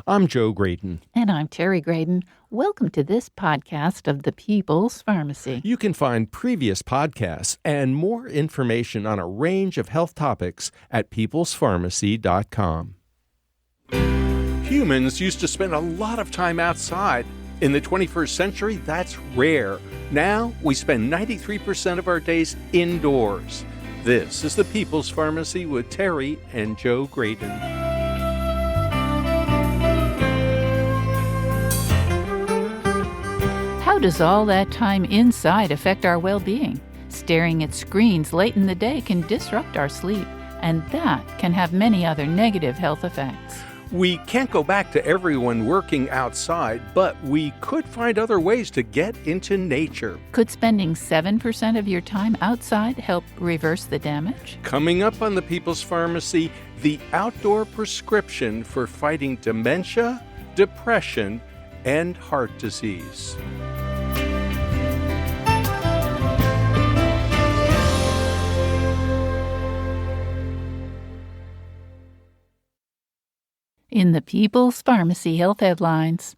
I'm Joe Graydon. And I'm Terry Graydon. Welcome to this podcast of the People's Pharmacy. You can find previous podcasts and more information on a range of health topics at peoplespharmacy.com. Humans used to spend a lot of time outside. In the 21st century, that's rare. Now, we spend 93% of our days indoors. This is the People's Pharmacy with Terry and Joe Graydon. How does all that time inside affect our well-being? Staring at screens late in the day can disrupt our sleep, and that can have many other negative health effects. We can't go back to everyone working outside, but we could find other ways to get into nature. Could spending 7% of your time outside help reverse the damage? Coming up on the People's Pharmacy, the outdoor prescription for fighting dementia, depression, and heart disease. In the People's Pharmacy Health Headlines,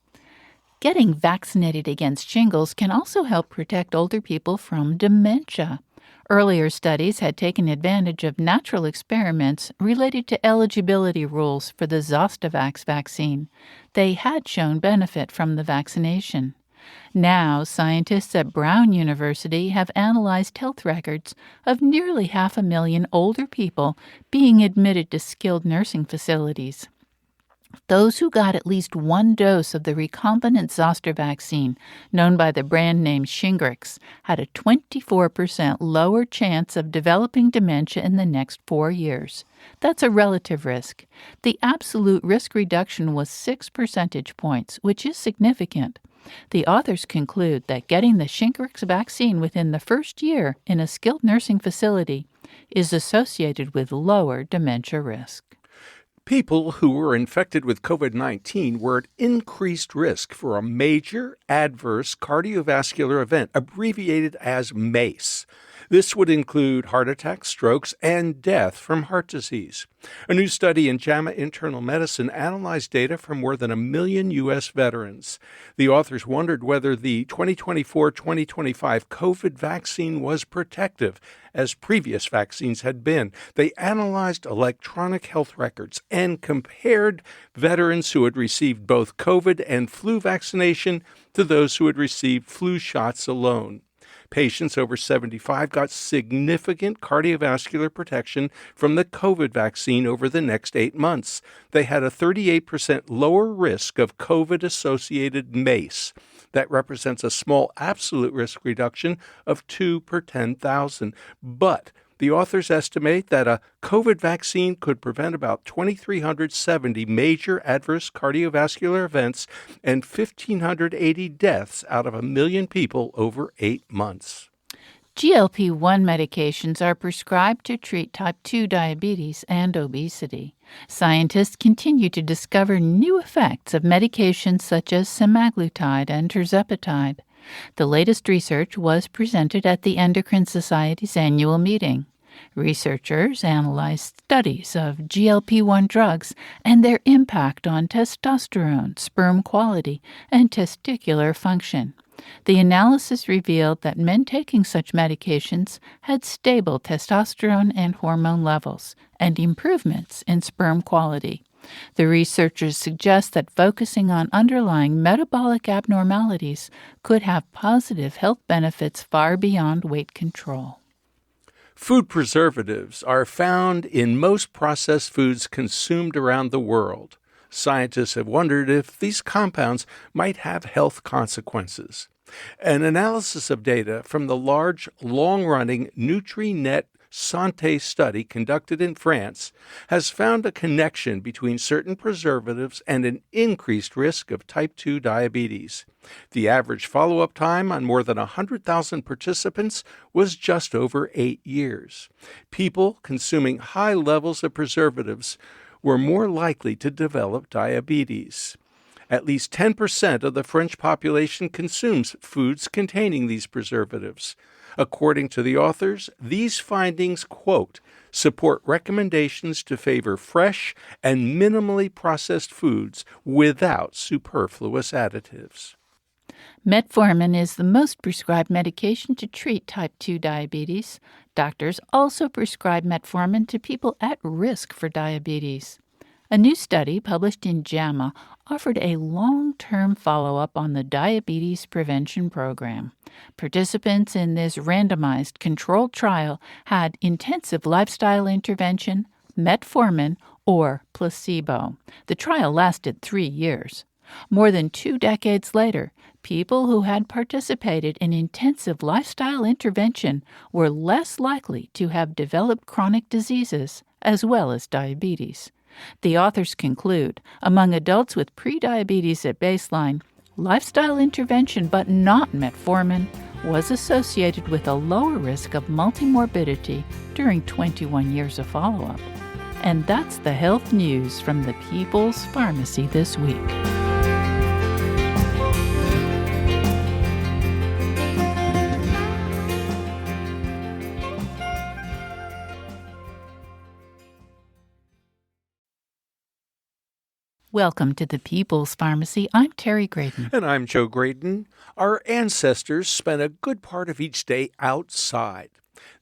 getting vaccinated against shingles can also help protect older people from dementia. Earlier studies had taken advantage of natural experiments related to eligibility rules for the Zostavax vaccine. They had shown benefit from the vaccination. Now, scientists at Brown University have analyzed health records of nearly 500,000 older people being admitted to skilled nursing facilities. Those who got at least one dose of the recombinant zoster vaccine, known by the brand name Shingrix, had a 24% lower chance of developing dementia in the next 4 years. That's a relative risk. The absolute risk reduction was 6 percentage points, which is significant. The authors conclude that getting the Shingrix vaccine within the first year in a skilled nursing facility is associated with lower dementia risk. People who were infected with COVID-19 were at increased risk for a major adverse cardiovascular event, abbreviated as MACE. This would include heart attacks, strokes, and death from heart disease. A new study in JAMA Internal Medicine analyzed data from more than 1 million U.S. veterans. The authors wondered whether the 2024-2025 COVID vaccine was protective, as previous vaccines had been. They analyzed electronic health records and compared veterans who had received both COVID and flu vaccination to those who had received flu shots alone. Patients over 75 got significant cardiovascular protection from the COVID vaccine over the next 8 months. They had a 38% lower risk of COVID-associated MACE. That represents a small absolute risk reduction of 2 per 10,000. But the authors estimate that a COVID vaccine could prevent about 2,370 major adverse cardiovascular events and 1,580 deaths out of 1 million people over 8 months. GLP-1 medications are prescribed to treat type 2 diabetes and obesity. Scientists continue to discover new effects of medications such as semaglutide and tirzepatide. The latest research was presented at the Endocrine Society's annual meeting. Researchers analyzed studies of GLP-1 drugs and their impact on testosterone, sperm quality, and testicular function. The analysis revealed that men taking such medications had stable testosterone and hormone levels and improvements in sperm quality. The researchers suggest that focusing on underlying metabolic abnormalities could have positive health benefits far beyond weight control. Food preservatives are found in most processed foods consumed around the world. Scientists have wondered if these compounds might have health consequences. An analysis of data from the large, long-running NutriNet Santé study conducted in France has found a connection between certain preservatives and an increased risk of type 2 diabetes. The average follow-up time on more than 100,000 participants was just over 8 years. People consuming high levels of preservatives were more likely to develop diabetes. At least 10% of the French population consumes foods containing these preservatives. According to the authors, these findings, quote, support recommendations to favor fresh and minimally processed foods without superfluous additives. Metformin is the most prescribed medication to treat type 2 diabetes. Doctors also prescribe metformin to people at risk for diabetes. A new study published in JAMA offered a long-term follow-up on the diabetes prevention program. Participants in this randomized controlled trial had intensive lifestyle intervention, metformin, or placebo. The trial lasted 3 years. More than 2 decades later, people who had participated in intensive lifestyle intervention were less likely to have developed chronic diseases as well as diabetes. The authors conclude, among adults with prediabetes at baseline, lifestyle intervention but not metformin was associated with a lower risk of multimorbidity during 21 years of follow-up. And that's the health news from the People's Pharmacy this week. Welcome to the People's Pharmacy. I'm Terry Graydon. And I'm Joe Graydon. Our ancestors spent a good part of each day outside.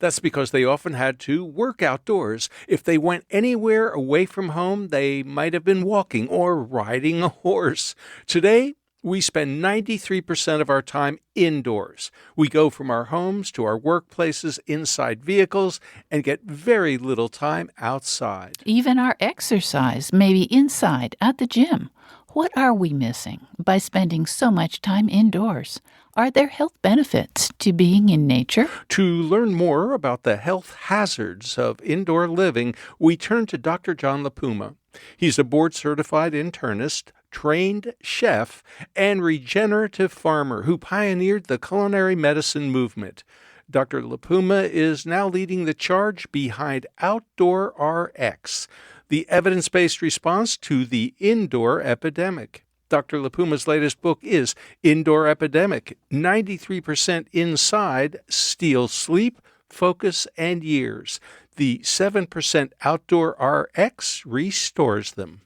That's because they often had to work outdoors. If they went anywhere away from home, they might have been walking or riding a horse. Today, we spend 93% of our time indoors. We go from our homes to our workplaces inside vehicles and get very little time outside. Even our exercise may be inside at the gym. What are we missing by spending so much time indoors? Are there health benefits to being in nature? To learn more about the health hazards of indoor living, we turn to Dr. John LaPuma. He's a board-certified internist, trained chef, and regenerative farmer who pioneered the culinary medicine movement. Dr. LaPuma is now leading the charge behind Outdoor RX, the evidence-based response to the indoor epidemic. Dr. LaPuma's latest book is Indoor Epidemic, 93% Inside, Steals Sleep, Focus, and Years. The 7% Outdoor RX restores them.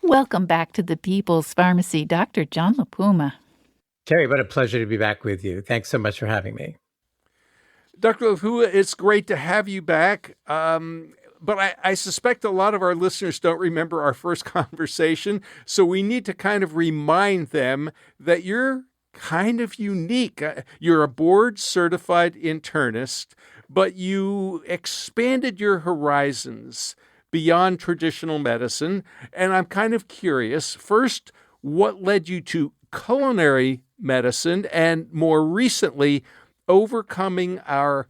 Welcome back to the People's Pharmacy, Dr. John LaPuma. Terry, what a pleasure to be back with you. Thanks so much for having me. Dr. LaPuma, it's great to have you back. But I suspect a lot of our listeners don't remember our first conversation, so we need to kind of remind them that you're kind of unique. You're a board-certified internist, but you expanded your horizons beyond traditional medicine, and I'm kind of curious, first, what led you to culinary medicine, and more recently, overcoming our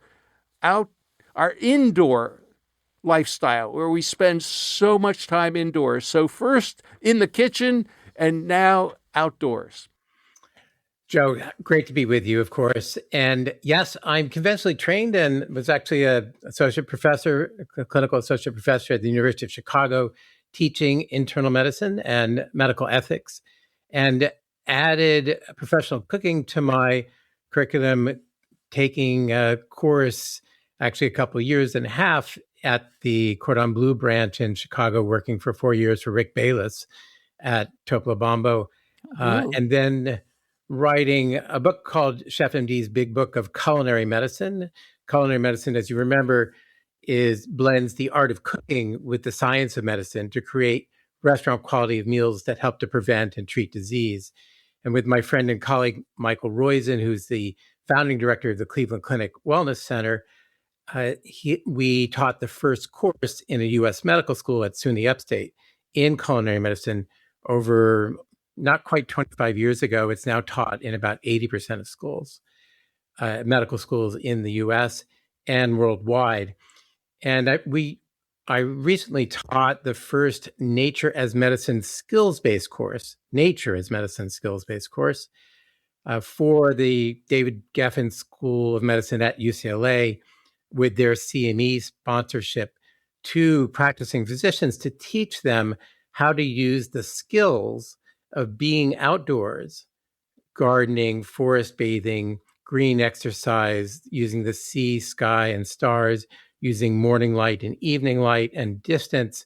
indoor lifestyle where we spend so much time indoors. So first in the kitchen and now outdoors. Joe, great to be with you, of course. And yes, I'm conventionally trained and was actually a clinical associate professor at the University of Chicago, teaching internal medicine and medical ethics, and added professional cooking to my curriculum, taking a course, actually a couple of years and a half at the Cordon Bleu branch in Chicago, working for 4 years for Rick Bayless at Topla Bombo. And then writing a book called Chef MD's Big Book of Culinary Medicine. Culinary medicine, as you remember, blends the art of cooking with the science of medicine to create restaurant quality of meals that help to prevent and treat disease. And with my friend and colleague, Michael Roizen, who's the founding director of the Cleveland Clinic Wellness Center, we taught the first course in a U.S. medical school at SUNY Upstate in culinary medicine over not quite 25 years ago. It's now taught in about 80% of schools, medical schools in the U.S. and worldwide. And I recently taught the first Nature as Medicine skills-based course, for the David Geffen School of Medicine at UCLA, with their CME sponsorship, to practicing physicians to teach them how to use the skills of being outdoors, gardening, forest bathing, green exercise, using the sea, sky, and stars, using morning light and evening light, and distance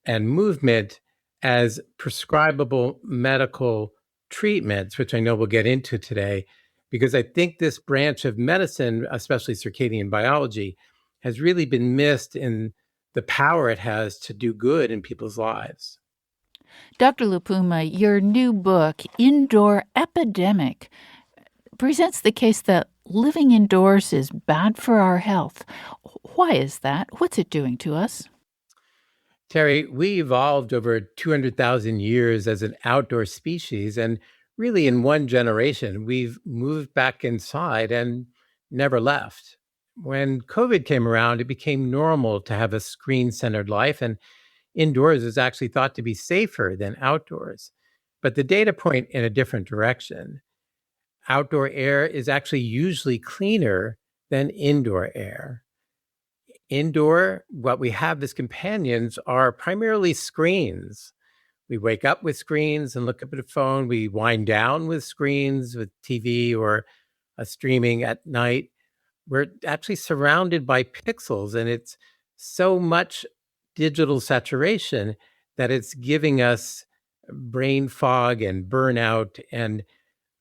and movement as prescribable medical treatments, which I know we'll get into today, because I think this branch of medicine, especially circadian biology, has really been missed in the power it has to do good in people's lives. Dr. Lupuma, your new book, Indoor Epidemic, presents the case that living indoors is bad for our health. Why is that? What's it doing to us? Terry, we evolved over 200,000 years as an outdoor species, and really in one generation, we've moved back inside and never left. When COVID came around, it became normal to have a screen centered life, and indoors is actually thought to be safer than outdoors. But the data point in a different direction. Outdoor air is actually usually cleaner than indoor air. Indoor, what we have as companions are primarily screens. We wake up with screens and look up at a phone. We wind down with screens, with TV or streaming at night. We're actually surrounded by pixels, and it's so much digital saturation that it's giving us brain fog and burnout and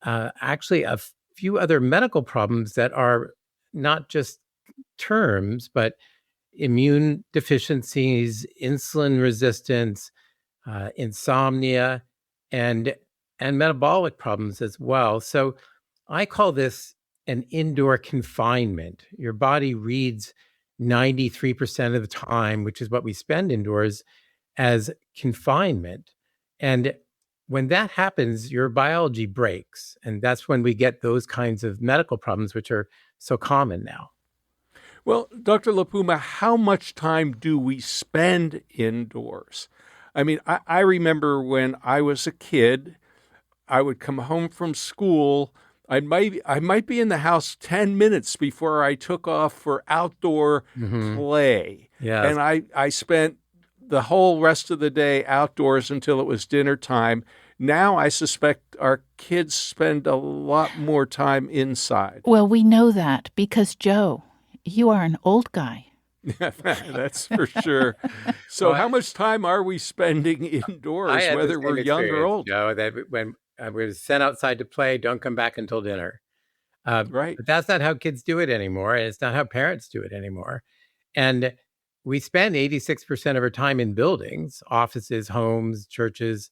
actually a few other medical problems that are not just terms, but immune deficiencies, insulin resistance, insomnia, and metabolic problems as well. So I call this an indoor confinement. Your body reads 93% of the time, which is what we spend indoors, as confinement. And when that happens, your biology breaks. And that's when we get those kinds of medical problems, which are so common now. Well, Dr. Lapuma, how much time do we spend indoors? I mean, I remember when I was a kid, I would come home from school. I might be in the house 10 minutes before I took off for outdoor play. Yes. And I spent the whole rest of the day outdoors until it was dinner time. Now I suspect our kids spend a lot more time inside. Well, we know that because, Joe, you are an old guy. That's for sure. So how much time are we spending indoors, whether we're young or old? Joe, that when we were sent outside to play, don't come back until dinner. Right. But that's not how kids do it anymore. And it's not how parents do it anymore. And we spend 86% of our time in buildings, offices, homes, churches,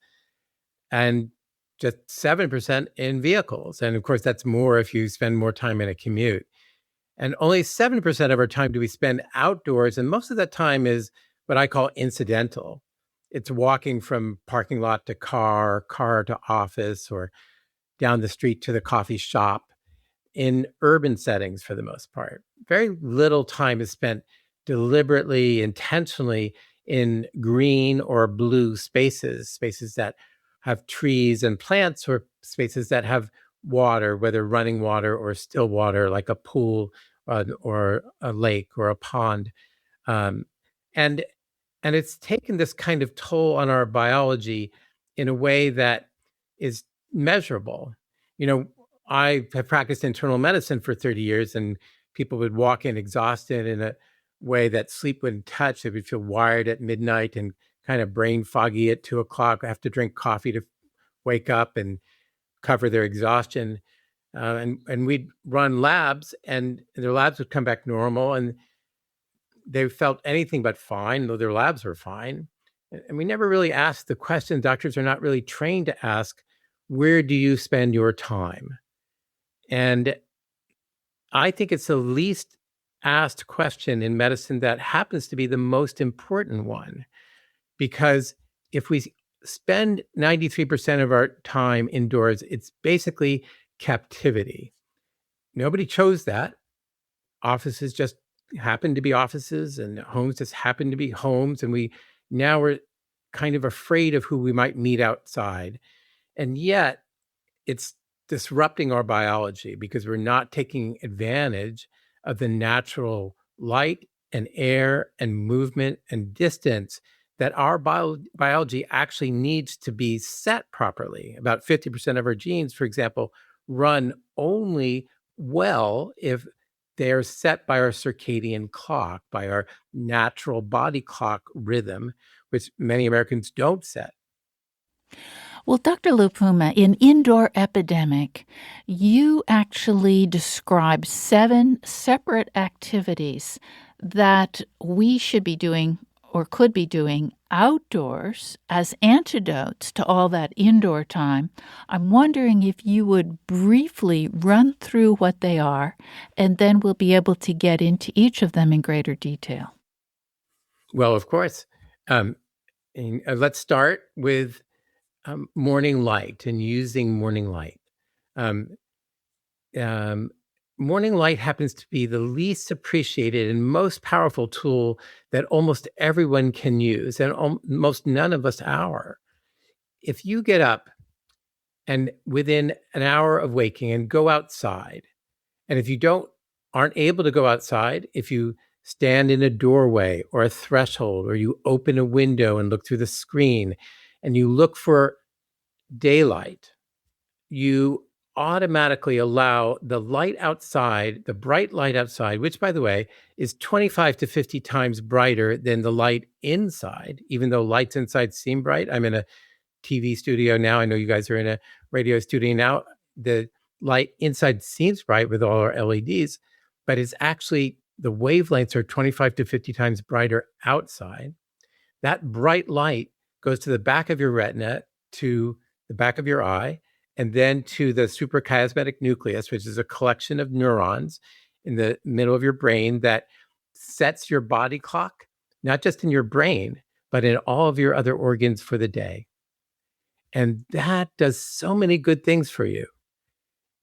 and just 7% in vehicles. And of course, that's more if you spend more time in a commute. And only 7% of our time do we spend outdoors. And most of that time is what I call incidental. It's walking from parking lot to car to office, or down the street to the coffee shop in urban settings for the most part. Very little time is spent deliberately, intentionally in green or blue spaces that have trees and plants, or spaces that have water, whether running water or still water, like a pool or a lake or a pond. Um, and it's taken this kind of toll on our biology in a way that is measurable. You know, I have practiced internal medicine for 30 years, and people would walk in exhausted in a way that sleep wouldn't touch. They would feel wired at midnight and kind of brain foggy at 2:00, have to drink coffee to wake up and cover their exhaustion. And we'd run labs, and their labs would come back normal, and they felt anything but fine, though their labs were fine. And we never really asked the question. Doctors are not really trained to ask, where do you spend your time? And I think it's the least asked question in medicine that happens to be the most important one. Because if we spend 93% of our time indoors, it's basically captivity. Nobody chose that. Offices just happen to be offices, and homes just happen to be homes. And we're kind of afraid of who we might meet outside. And yet it's disrupting our biology because we're not taking advantage of the natural light and air and movement and distance that our biology actually needs to be set properly. About 50% of our genes, for example, run only well if they're set by our circadian clock, by our natural body clock rhythm, which many Americans don't set. Well, Dr. Lupuma, in Indoor Epidemic, you actually describe 7 separate activities that we should be doing or could be doing outdoors as antidotes to all that indoor time. I'm wondering if you would briefly run through what they are, and then we'll be able to get into each of them in greater detail. Well, of course. Let's start with morning light and using morning light. Um, Morning light happens to be the least appreciated and most powerful tool that almost everyone can use, and almost none of us are. If you get up and within an hour of waking and go outside, and if you aren't able to go outside, if you stand in a doorway or a threshold, or you open a window and look through the screen and you look for daylight, you automatically allow the light outside, the bright light outside, which, by the way, is 25 to 50 times brighter than the light inside, even though lights inside seem bright. I'm in a TV studio now. I know you guys are in a radio studio now. The light inside seems bright with all our LEDs, but it's actually the wavelengths are 25 to 50 times brighter outside. That bright light goes to the back of your retina, to the back of your eye, and then to the suprachiasmatic nucleus, which is a collection of neurons in the middle of your brain that sets your body clock, not just in your brain, but in all of your other organs for the day. And that does so many good things for you.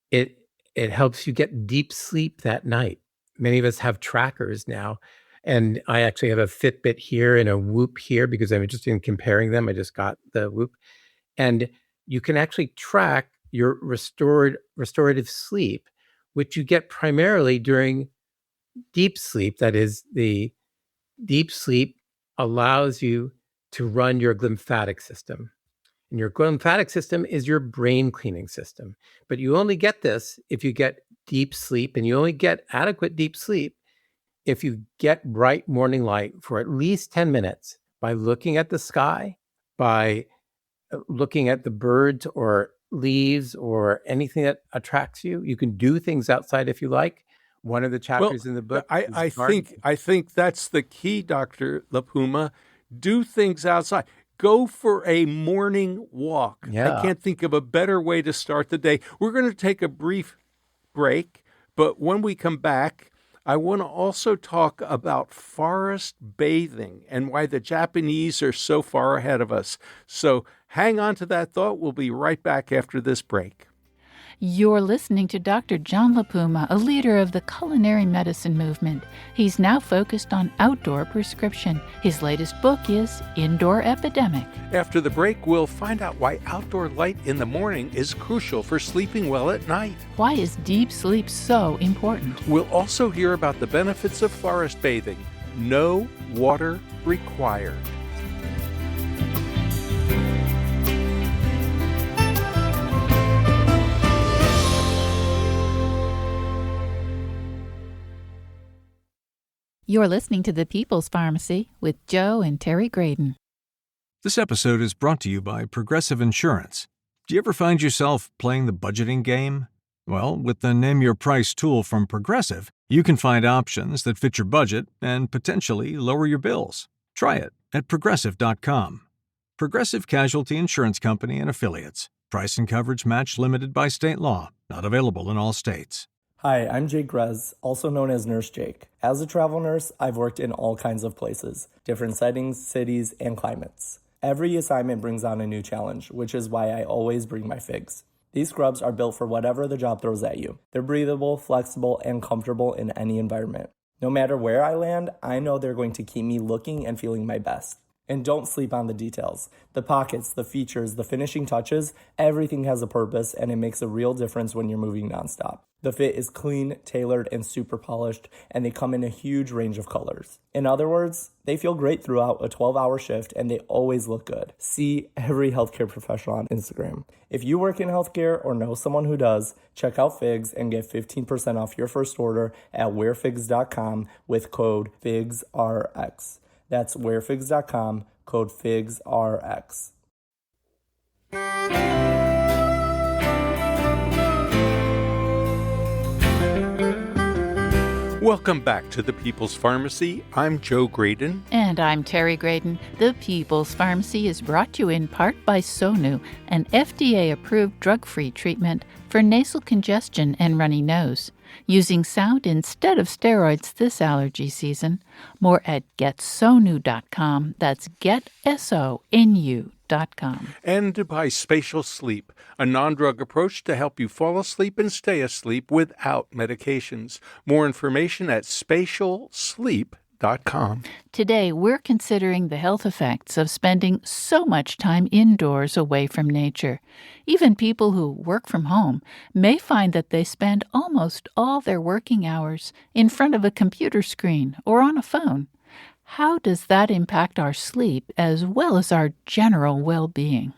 It helps you get deep sleep that night. Many of us have trackers now, and I actually have a Fitbit here and a Whoop here because I'm interested in comparing them. I just got the Whoop. And you can actually track your restorative sleep, which you get primarily during deep sleep. That is, the deep sleep allows you to run your glymphatic system. And your glymphatic system is your brain cleaning system. But you only get this if you get deep sleep, and you only get adequate deep sleep if you get bright morning light for at least 10 minutes by looking at the sky, by looking at the birds or leaves or anything that attracts you. You can do things outside if you like. One of the chapters in the book I think that's the key, Dr. Lupuma. Do things outside. Go for a morning walk. Yeah. I can't think of a better way to start the day. We're going to take a brief break, but when we come back, I want to also talk about forest bathing and why the Japanese are so far ahead of us. So hang on to that thought. We'll be right back after this break. You're listening to Dr. John Lupuma, a leader of the culinary medicine movement. He's now focused on outdoor prescription. His latest book is Indoor Epidemic. After the break, we'll find out why outdoor light in the morning is crucial for sleeping well at night. Why is deep sleep so important? We'll also hear about the benefits of forest bathing. No water required. You're listening to The People's Pharmacy with Joe and Terry Graydon. This episode is brought to you by Progressive Insurance. Do you ever find yourself playing the budgeting game? Well, with the Name Your Price tool from Progressive, you can find options that fit your budget and potentially lower your bills. Try it at Progressive.com. Progressive Casualty Insurance Company and Affiliates. Price and coverage match limited by state law. Not available in all states. Hi, I'm Jake Grez, also known as Nurse Jake. As a travel nurse, I've worked in all kinds of places, different settings, cities, and climates. Every assignment brings on a new challenge, which is why I always bring my figs. These scrubs are built for whatever the job throws at you. They're breathable, flexible, and comfortable in any environment. No matter where I land, I know they're going to keep me looking and feeling my best. And don't sleep on the details. The pockets, the features, the finishing touches, everything has a purpose, and it makes a real difference when you're moving nonstop. The fit is clean, tailored, and super polished, and they come in a huge range of colors. In other words, they feel great throughout a 12-hour shift, and they always look good. See every healthcare professional on Instagram. If you work in healthcare or know someone who does, check out Figs and get 15% off your first order at wearfigs.com with code FIGSRX. That's wearfigs.com, code FIGSRX. Welcome back to the People's Pharmacy. I'm Joe Graydon. And I'm Terry Graydon. The People's Pharmacy is brought to you in part by Sonu, an FDA-approved drug-free treatment for nasal congestion and runny nose. Using sound instead of steroids this allergy season. More at getsonu.com. That's getsonu.com. And by Spatial Sleep, a non-drug approach to help you fall asleep and stay asleep without medications. More information at spatialsleep.com. Today, we're considering the health effects of spending so much time indoors away from nature. Even people who work from home may find that they spend almost all their working hours in front of a computer screen or on a phone. How does that impact our sleep as well as our general well-being?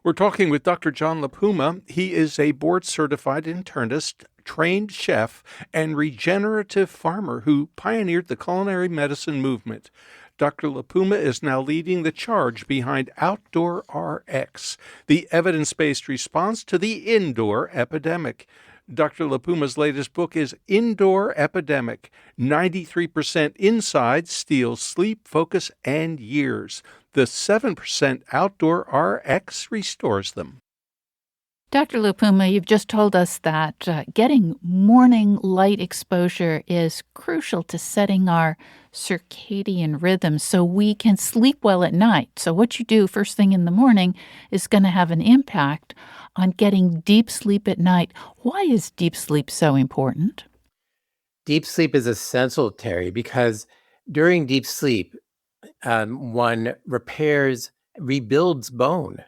We're talking with Dr. John LaPuma. He is a board-certified internist, trained chef, and regenerative farmer who pioneered the culinary medicine movement. Dr. LaPuma is now leading the charge behind Outdoor RX, the evidence-based response to the indoor epidemic. Dr. LaPuma's latest book is Indoor Epidemic, 93% Inside Steals Sleep, Focus, and Years. The 7% Outdoor RX restores them. Dr. LaPuma, you've just told us that getting morning light exposure is crucial to setting our circadian rhythm so we can sleep well at night. So what you do first thing in the morning is going to have an impact on getting deep sleep at night. Why is deep sleep so important? Deep sleep is essential, Terry, because during deep sleep, one rebuilds bone.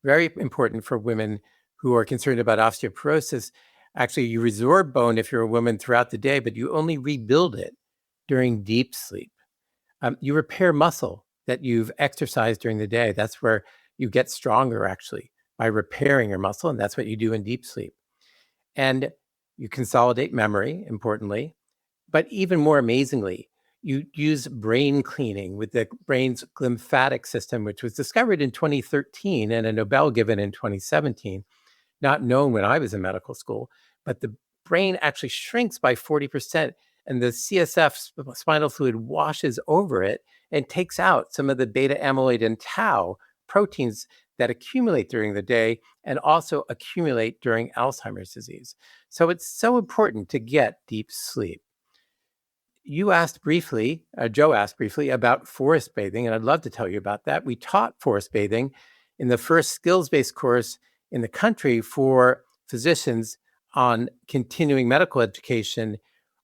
Very important for women who are concerned about osteoporosis. Actually, you resorb bone if you're a woman throughout the day, but you only rebuild it during deep sleep. You repair muscle that you've exercised during the day. That's where you get stronger, actually, by repairing your muscle, and that's what you do in deep sleep. And you consolidate memory, importantly, but even more amazingly, you use brain cleaning with the brain's lymphatic system, which was discovered in 2013 and a Nobel given in 2017. Not known when I was in medical school, but the brain actually shrinks by 40%, and the CSF spinal fluid washes over it and takes out some of the beta amyloid and tau proteins that accumulate during the day and also accumulate during Alzheimer's disease. So it's so important to get deep sleep. Joe asked briefly about forest bathing, and I'd love to tell you about that. We taught forest bathing in the first skills-based course in the country for physicians on continuing medical education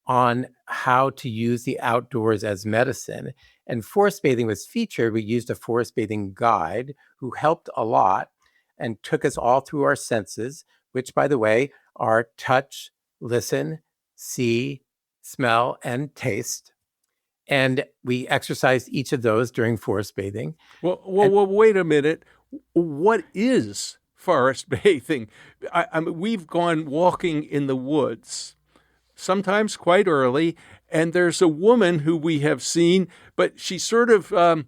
on how to use the outdoors as medicine. And forest bathing was featured. We used a forest bathing guide who helped a lot and took us all through our senses, which, by the way, are touch, listen, see, smell, and taste. And we exercised each of those during forest bathing. Well, wait a minute. What is forest bathing? I mean, we've gone walking in the woods, sometimes quite early, and there's a woman who we have seen, but she's sort of,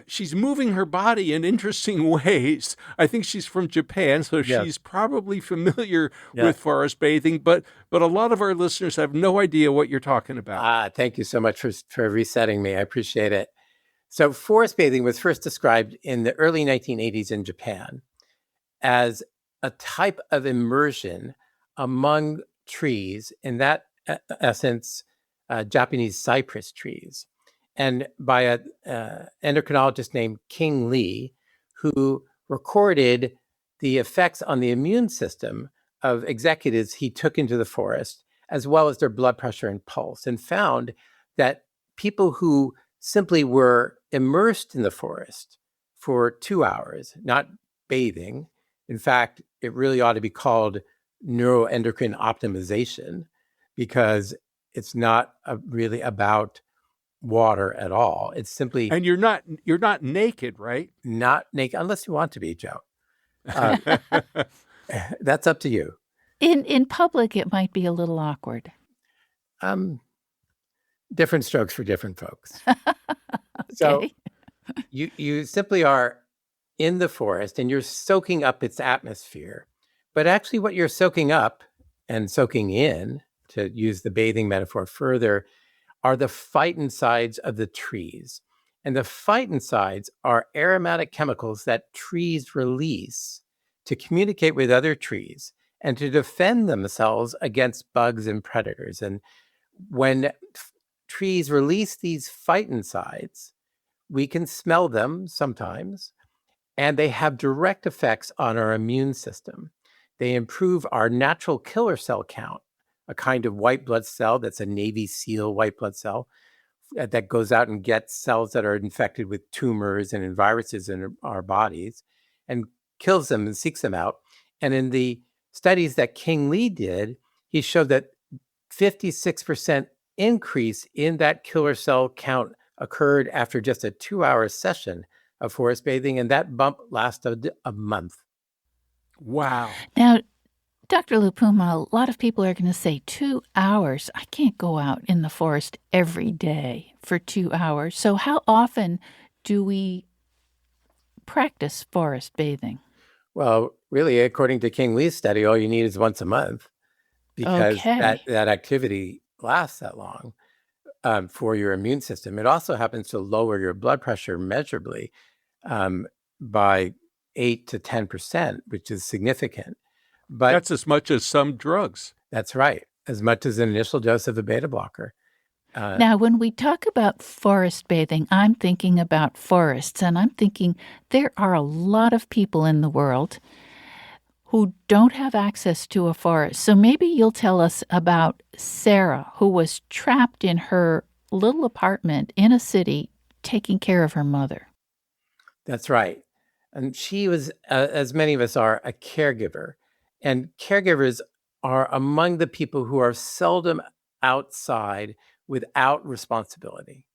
she's moving her body in interesting ways. I think she's from Japan, so she's probably familiar with forest bathing, but a lot of our listeners have no idea what you're talking about. Thank you so much for resetting me. I appreciate it. So forest bathing was first described in the early 1980s in Japan as a type of immersion among trees, in that essence, Japanese cypress trees, and by an endocrinologist named King Lee, who recorded the effects on the immune system of executives he took into the forest, as well as their blood pressure and pulse, and found that people who simply were immersed in the forest for 2 hours, not bathing. In fact, it really ought to be called neuroendocrine optimization, because it's not really about water at all. It's simply And you're not naked, right? not naked, unless you want to be, Joe. That's up to you. In public, it might be a little awkward. Different strokes for different folks. So Okay. you simply are in the forest and you're soaking up its atmosphere. But actually what you're soaking up and soaking in, to use the bathing metaphor further, are the phytoncides of the trees. And the phytoncides are aromatic chemicals that trees release to communicate with other trees and to defend themselves against bugs and predators. And when trees release these phytoncides, we can smell them sometimes, and they have direct effects on our immune system. They improve our natural killer cell count, a kind of white blood cell that's a Navy SEAL white blood cell that goes out and gets cells that are infected with tumors and viruses in our bodies and kills them and seeks them out. And in the studies that King Lee did, he showed that 56% increase in that killer cell count occurred after just a 2-hour session of forest bathing, and that bump lasted a month. Wow. Now, Dr. Lupuma, a lot of people are going to say 2 hours. I can't go out in the forest every day for 2 hours. So how often do we practice forest bathing? Well, really, according to King Lee's study, all you need is once a month, because Okay. that activity lasts that long for your immune system. It also happens to lower your blood pressure measurably by 8 to 10%, which is significant. But That's as much as some drugs. that's right, as much as an initial dose of a beta blocker. Now, when we talk about forest bathing, I'm thinking about forests, and I'm thinking there are a lot of people in the world who don't have access to a forest. So maybe you'll tell us about Sarah, who was trapped in her little apartment in a city taking care of her mother. That's right. And she was, as many of us are, a caregiver. And caregivers are among the people who are seldom outside without responsibility,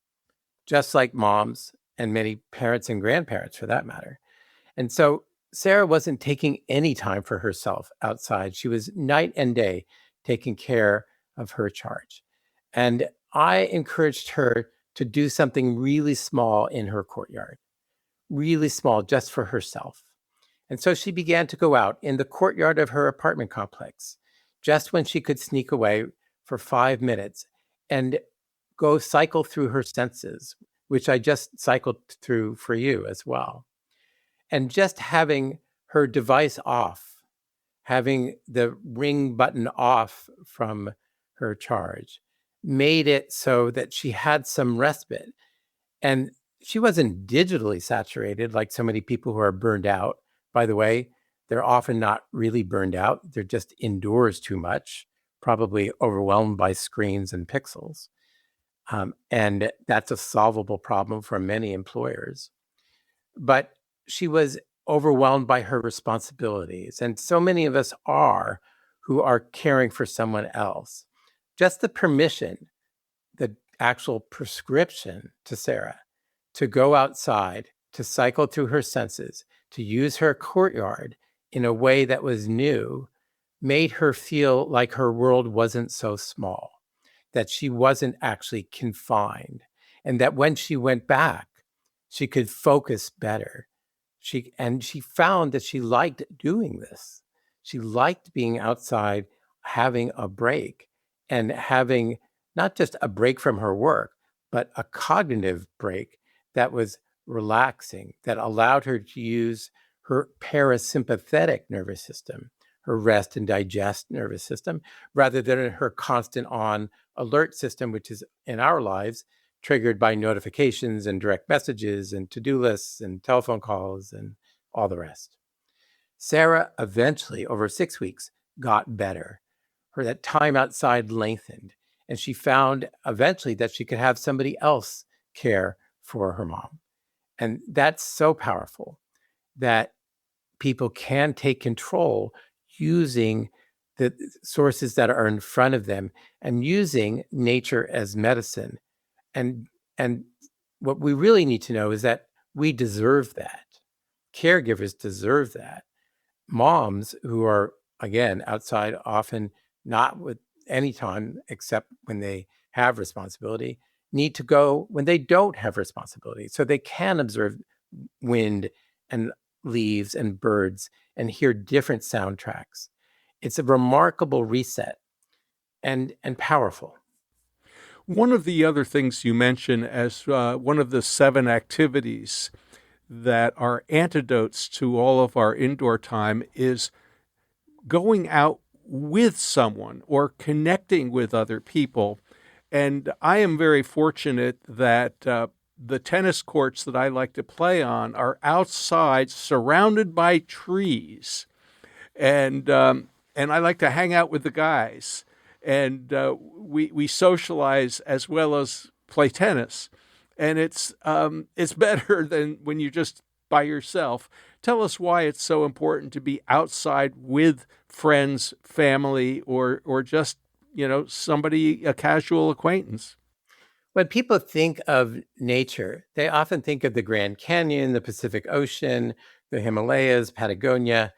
just like moms and many parents and grandparents for that matter. And so Sarah wasn't taking any time for herself outside. She was night and day taking care of her charge. And I encouraged her to do something really small in her courtyard, really small just for herself. And so she began to go out in the courtyard of her apartment complex, just when she could sneak away for 5 minutes and go cycle through her senses, which I just cycled through for you as well. And just having her device off, having the ring button off from her charge, made it so that she had some respite. And she wasn't digitally saturated like so many people who are burned out. By the way, they're often not really burned out. They're just indoors too much, probably overwhelmed by screens and pixels. And that's a solvable problem for many employers. But she was overwhelmed by her responsibilities. And so many of us are, who are caring for someone else. Just the permission, the actual prescription to Sarah to go outside, to cycle through her senses, to use her courtyard in a way that was new, made her feel like her world wasn't so small, that she wasn't actually confined, and that when she went back, she could focus better. She found that she liked doing this. She liked being outside, having a break, and having not just a break from her work, but a cognitive break that was relaxing, that allowed her to use her parasympathetic nervous system, her rest and digest nervous system, rather than her constant on alert system, which is in our lives triggered by notifications and direct messages and to-do lists and telephone calls and all the rest. Sarah eventually, over 6 weeks, got better. That time outside lengthened, and she found eventually that she could have somebody else care for her mom. And that's so powerful that people can take control using the sources that are in front of them and using nature as medicine. And what we really need to know is that we deserve that. Caregivers deserve that. Moms who are, again, outside, often not with any time except when they have responsibility, need to go when they don't have responsibility, so they can observe wind and leaves and birds and hear different soundtracks. It's a remarkable reset and powerful. One of the other things you mention as one of the 7 activities that are antidotes to all of our indoor time is going out with someone or connecting with other people. And I am very fortunate that the tennis courts that I like to play on are outside, surrounded by trees, and I like to hang out with the guys, and we socialize as well as play tennis, and it's better than when you're just by yourself. Tell us why it's so important to be outside with friends, family, or just somebody, a casual acquaintance. When people think of nature, they often think of the Grand Canyon, the Pacific Ocean, the Himalayas, Patagonia.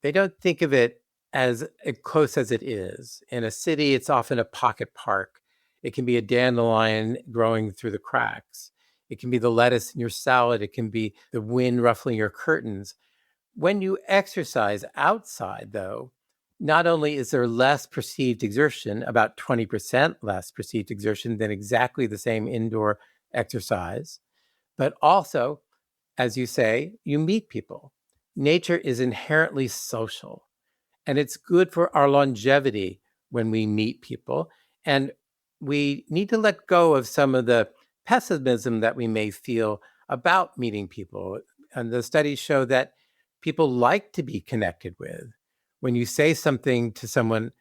They don't think of it as close as it is. In a city, it's often a pocket park. It can be a dandelion growing through the cracks. It can be the lettuce in your salad. It can be the wind ruffling your curtains. When you exercise outside, though, not only is there less perceived exertion, about 20% less perceived exertion than exactly the same indoor exercise, but also, as you say, you meet people. Nature is inherently social, and it's good for our longevity when we meet people. And we need to let go of some of the pessimism that we may feel about meeting people. And the studies show that people like to be connected with. When you say something to someone,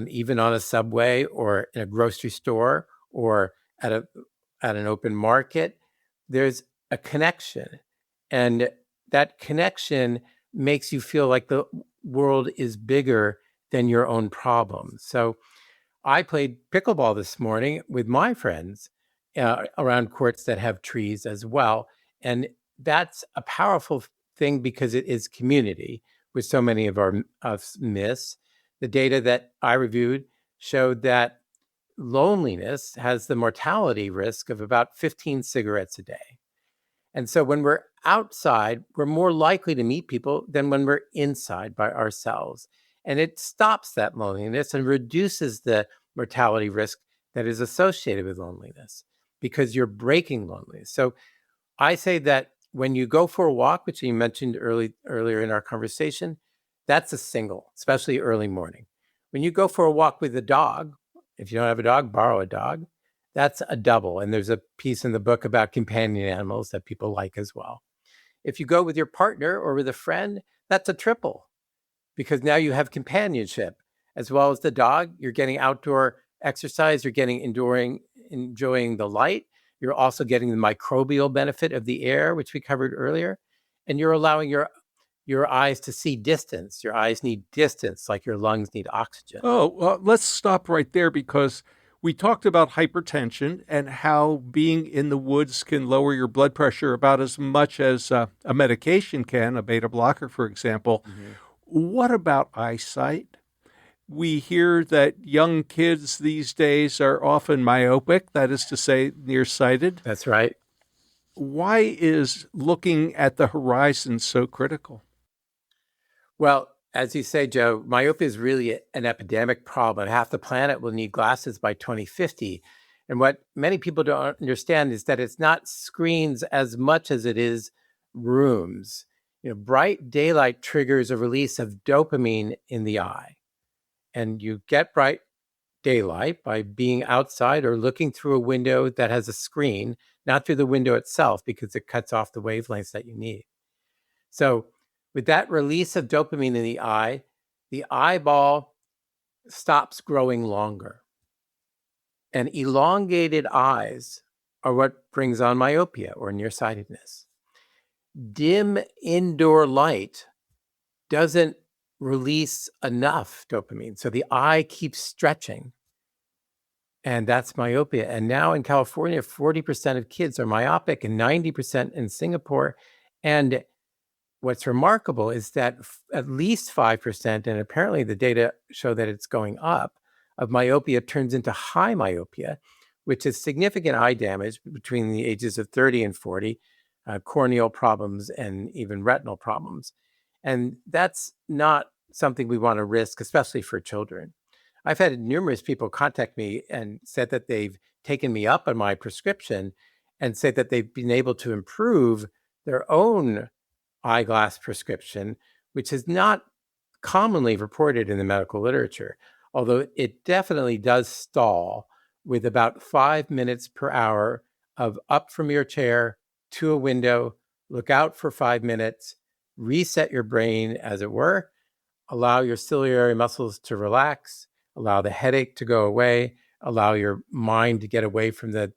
even on a subway or in a grocery store or at an open market, there's a connection. And that connection makes you feel like the world is bigger than your own problems. So I played pickleball this morning with my friends around courts that have trees as well. And that's a powerful thing because it is community, which so many of us miss. The data that I reviewed showed that loneliness has the mortality risk of about 15 cigarettes a day. And so when we're outside, we're more likely to meet people than when we're inside by ourselves. And it stops that loneliness and reduces the mortality risk that is associated with loneliness because you're breaking loneliness. So I say that when you go for a walk, which you mentioned earlier in our conversation, that's a single, especially early morning. When you go for a walk with a dog, if you don't have a dog, borrow a dog. That's a double. And there's a piece in the book about companion animals that people like as well. If you go with your partner or with a friend, that's a triple because now you have companionship as well as the dog. You're getting outdoor exercise. You're getting enjoying the light. You're also getting the microbial benefit of the air, which we covered earlier. And you're allowing your eyes to see distance. Your eyes need distance like your lungs need oxygen. Oh, well, let's stop right there because we talked about hypertension and how being in the woods can lower your blood pressure about as much as a medication can, a beta blocker, for example. Mm-hmm. What about eyesight? We hear that young kids these days are often myopic, that is to say, nearsighted. That's right. Why is looking at the horizon so critical? Well, as you say, Joe, myopia is really an epidemic problem. Half the planet will need glasses by 2050. And what many people don't understand is that it's not screens as much as it is rooms. Bright daylight triggers a release of dopamine in the eye. And you get bright daylight by being outside or looking through a window that has a screen, not through the window itself, because it cuts off the wavelengths that you need. So with that release of dopamine in the eyeball stops growing longer. And elongated eyes are what brings on myopia or nearsightedness. Dim indoor light doesn't release enough dopamine, so the eye keeps stretching, and that's myopia. And now in California, 40% of kids are myopic and 90% in Singapore. And what's remarkable is that at least 5%, and apparently the data show that it's going up, of myopia turns into high myopia, which is significant eye damage between the ages of 30 and 40, corneal problems, and even retinal problems. And that's not something we want to risk, especially for children. I've had numerous people contact me and said that they've taken me up on my prescription and said that they've been able to improve their own eyeglass prescription, which is not commonly reported in the medical literature, although it definitely does stall with about 5 minutes per hour of up from your chair to a window, look out for 5 minutes, reset your brain, as it were, allow your ciliary muscles to relax, allow the headache to go away, allow your mind to get away from the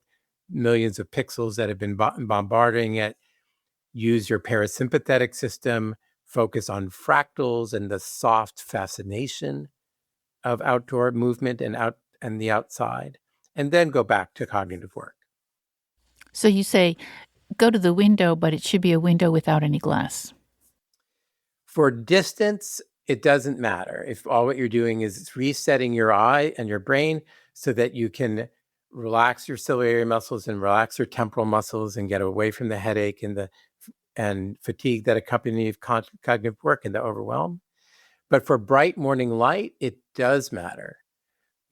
millions of pixels that have been bombarding it. Use your parasympathetic system, focus on fractals and the soft fascination of outdoor movement and the outside, and then go back to cognitive work. So you say, go to the window, but it should be a window without any glass. For distance, it doesn't matter. If all what you're doing is resetting your eye and your brain so that you can relax your ciliary muscles and relax your temporal muscles and get away from the headache and fatigue that accompany cognitive work and the overwhelm. But for bright morning light, it does matter.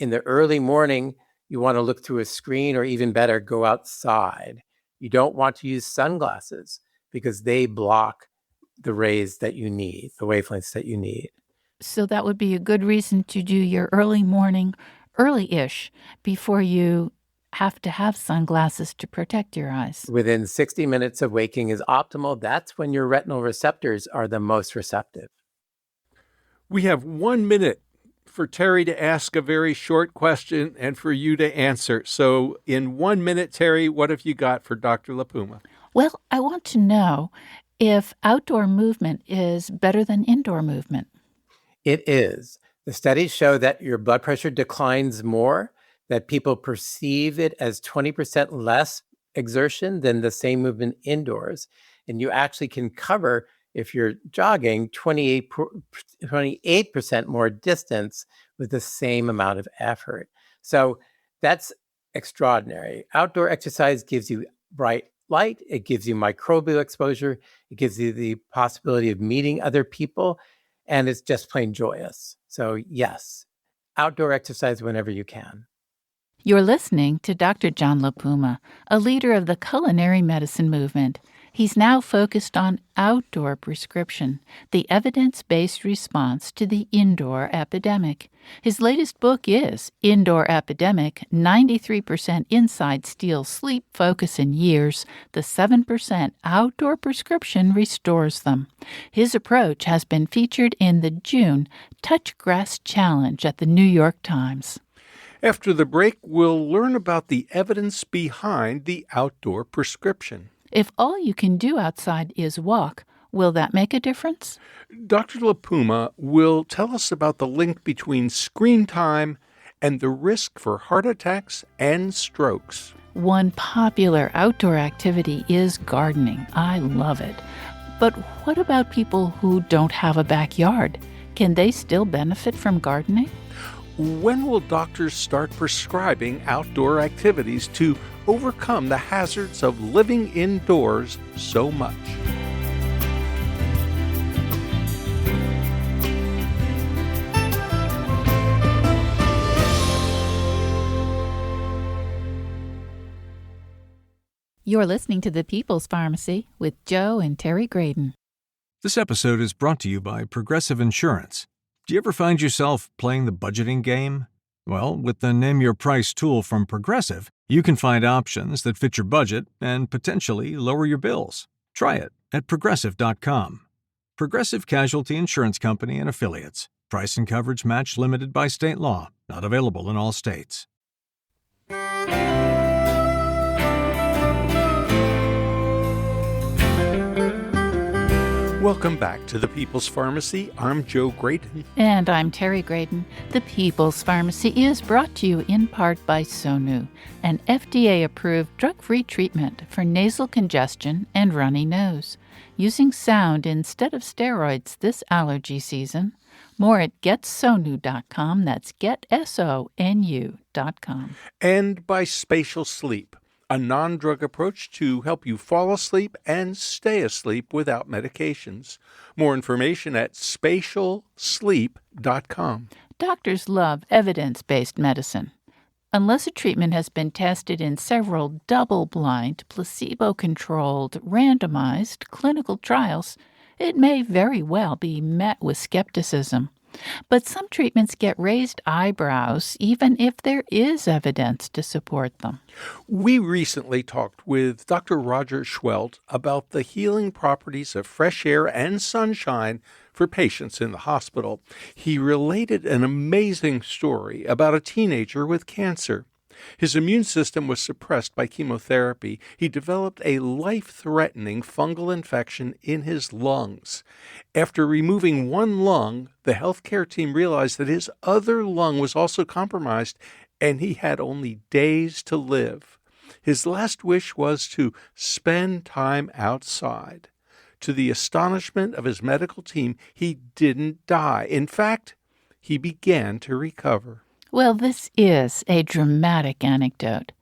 In the early morning, you want to look through a screen, or even better, go outside. You don't want to use sunglasses because they block the rays that you need, the wavelengths that you need. So that would be a good reason to do your early morning, early-ish, before you have to have sunglasses to protect your eyes. Within 60 minutes of waking is optimal. That's when your retinal receptors are the most receptive. We have 1 minute for Terry to ask a very short question and for you to answer. So in 1 minute, Terry, what have you got for Dr. LaPuma? Well, I want to know if outdoor movement is better than indoor movement. It is. The studies show that your blood pressure declines more, that people perceive it as 20% less exertion than the same movement indoors. And you actually can cover, if you're jogging, 28% more distance with the same amount of effort. So that's extraordinary. Outdoor exercise gives you bright light. It gives you microbial exposure. It gives you the possibility of meeting other people. And it's just plain joyous. So yes, outdoor exercise whenever you can. You're listening to Dr. John LaPuma, a leader of the culinary medicine movement. He's now focused on outdoor prescription, the evidence-based response to the indoor epidemic. His latest book is Indoor Epidemic, 93% Inside Steals Sleep, Focus, and Years. The 7% Outdoor Prescription Restores Them. His approach has been featured in the June Touch Grass Challenge at the New York Times. After the break, we'll learn about the evidence behind the outdoor prescription. If all you can do outside is walk, will that make a difference? Dr. LaPuma will tell us about the link between screen time and the risk for heart attacks and strokes. One popular outdoor activity is gardening. I love it. But what about people who don't have a backyard? Can they still benefit from gardening? When will doctors start prescribing outdoor activities to overcome the hazards of living indoors so much? You're listening to The People's Pharmacy with Joe and Terry Graydon. This episode is brought to you by Progressive Insurance. Do you ever find yourself playing the budgeting game? Well, with the Name Your Price tool from Progressive, you can find options that fit your budget and potentially lower your bills. Try it at Progressive.com. Progressive Casualty Insurance Company and Affiliates. Price and coverage match limited by state law. Not available in all states. Welcome back to the People's Pharmacy. I'm Joe Graydon. And I'm Terry Graydon. The People's Pharmacy is brought to you in part by Sonu, an FDA-approved drug-free treatment for nasal congestion and runny nose. Using sound instead of steroids this allergy season. More at getsonu.com. That's getsonu.com. And by Spatial Sleep, a non-drug approach to help you fall asleep and stay asleep without medications. More information at spatialsleep.com. Doctors love evidence-based medicine. Unless a treatment has been tested in several double-blind, placebo-controlled, randomized clinical trials, it may very well be met with skepticism. But some treatments get raised eyebrows even if there is evidence to support them. We recently talked with Dr. Roger Schwelt about the healing properties of fresh air and sunshine for patients in the hospital. He related an amazing story about a teenager with cancer. His immune system was suppressed by chemotherapy. He developed a life-threatening fungal infection in his lungs. After removing one lung, the healthcare team realized that his other lung was also compromised, and he had only days to live. His last wish was to spend time outside. To the astonishment of his medical team, he didn't die. In fact, he began to recover. Well, this is a dramatic anecdote.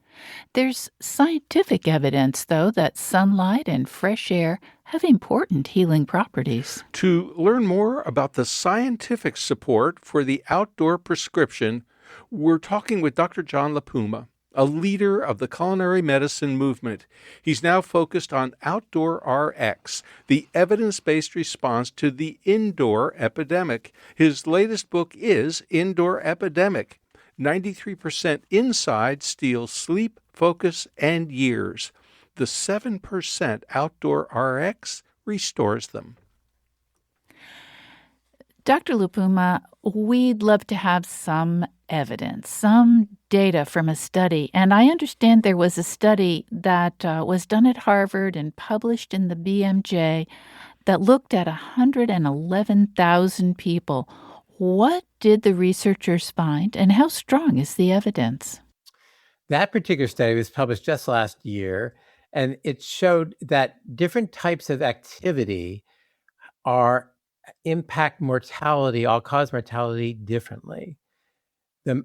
There's scientific evidence, though, that sunlight and fresh air have important healing properties. To learn more about the scientific support for the outdoor prescription, we're talking with Dr. John LaPuma, a leader of the culinary medicine movement. He's now focused on Outdoor RX, the evidence-based response to the indoor epidemic. His latest book is Indoor Epidemic. 93% inside steals sleep, focus, and years. The 7% outdoor RX restores them. Dr. LaPuma, we'd love to have some evidence, some data from a study. And I understand there was a study that was done at Harvard and published in the BMJ that looked at 111,000 people. What did the researchers find, and how strong is the evidence? That particular study was published just last year, and it showed that different types of activity impact mortality, all-cause mortality differently. The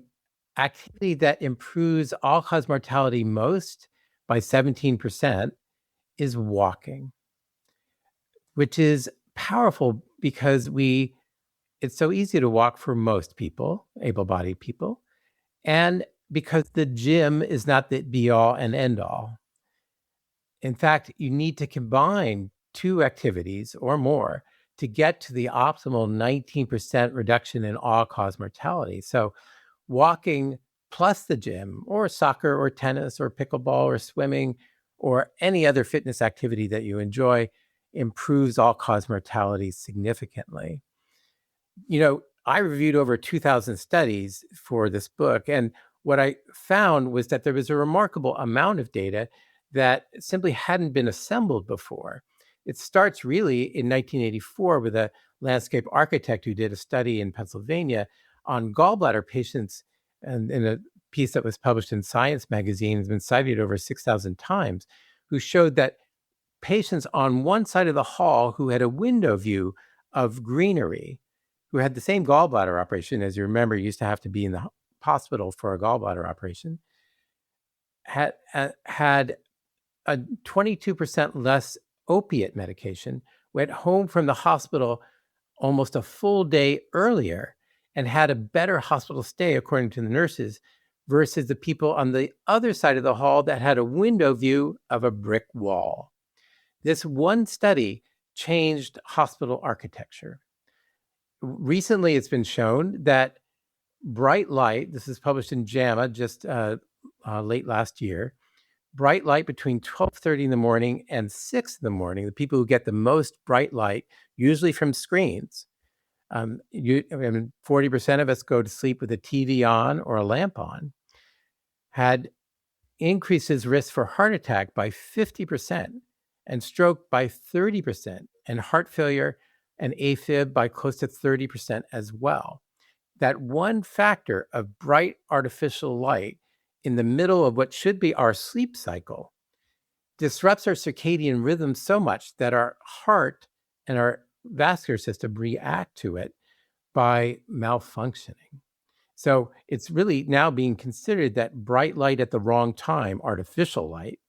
activity that improves all-cause mortality most by 17% is walking, which is powerful because it's so easy to walk for most people, able-bodied people, and because the gym is not the be-all and end-all. In fact, you need to combine two activities or more to get to the optimal 19% reduction in all-cause mortality. So walking plus the gym, or soccer or tennis or pickleball or swimming or any other fitness activity that you enjoy improves all-cause mortality significantly. I reviewed over 2,000 studies for this book, and what I found was that there was a remarkable amount of data that simply hadn't been assembled before. It starts really in 1984 with a landscape architect who did a study in Pennsylvania on gallbladder patients, and in a piece that was published in Science magazine, has been cited over 6,000 times, who showed that patients on one side of the hall who had a window view of greenery, who had the same gallbladder operation, as you remember, used to have to be in the hospital for a gallbladder operation, had a 22% less opiate medication, went home from the hospital almost a full day earlier, and had a better hospital stay, according to the nurses, versus the people on the other side of the hall that had a window view of a brick wall. This one study changed hospital architecture. Recently, it's been shown that bright light, this is published in JAMA just late last year, bright light between 12:30 in the morning and 6 in the morning, the people who get the most bright light, usually from screens, 40% of us go to sleep with a TV on or a lamp on, had increases risk for heart attack by 50% and stroke by 30% and heart failure and AFib by close to 30% as well. That one factor of bright artificial light in the middle of what should be our sleep cycle disrupts our circadian rhythm so much that our heart and our vascular system react to it by malfunctioning. So it's really now being considered that bright light at the wrong time, artificial light,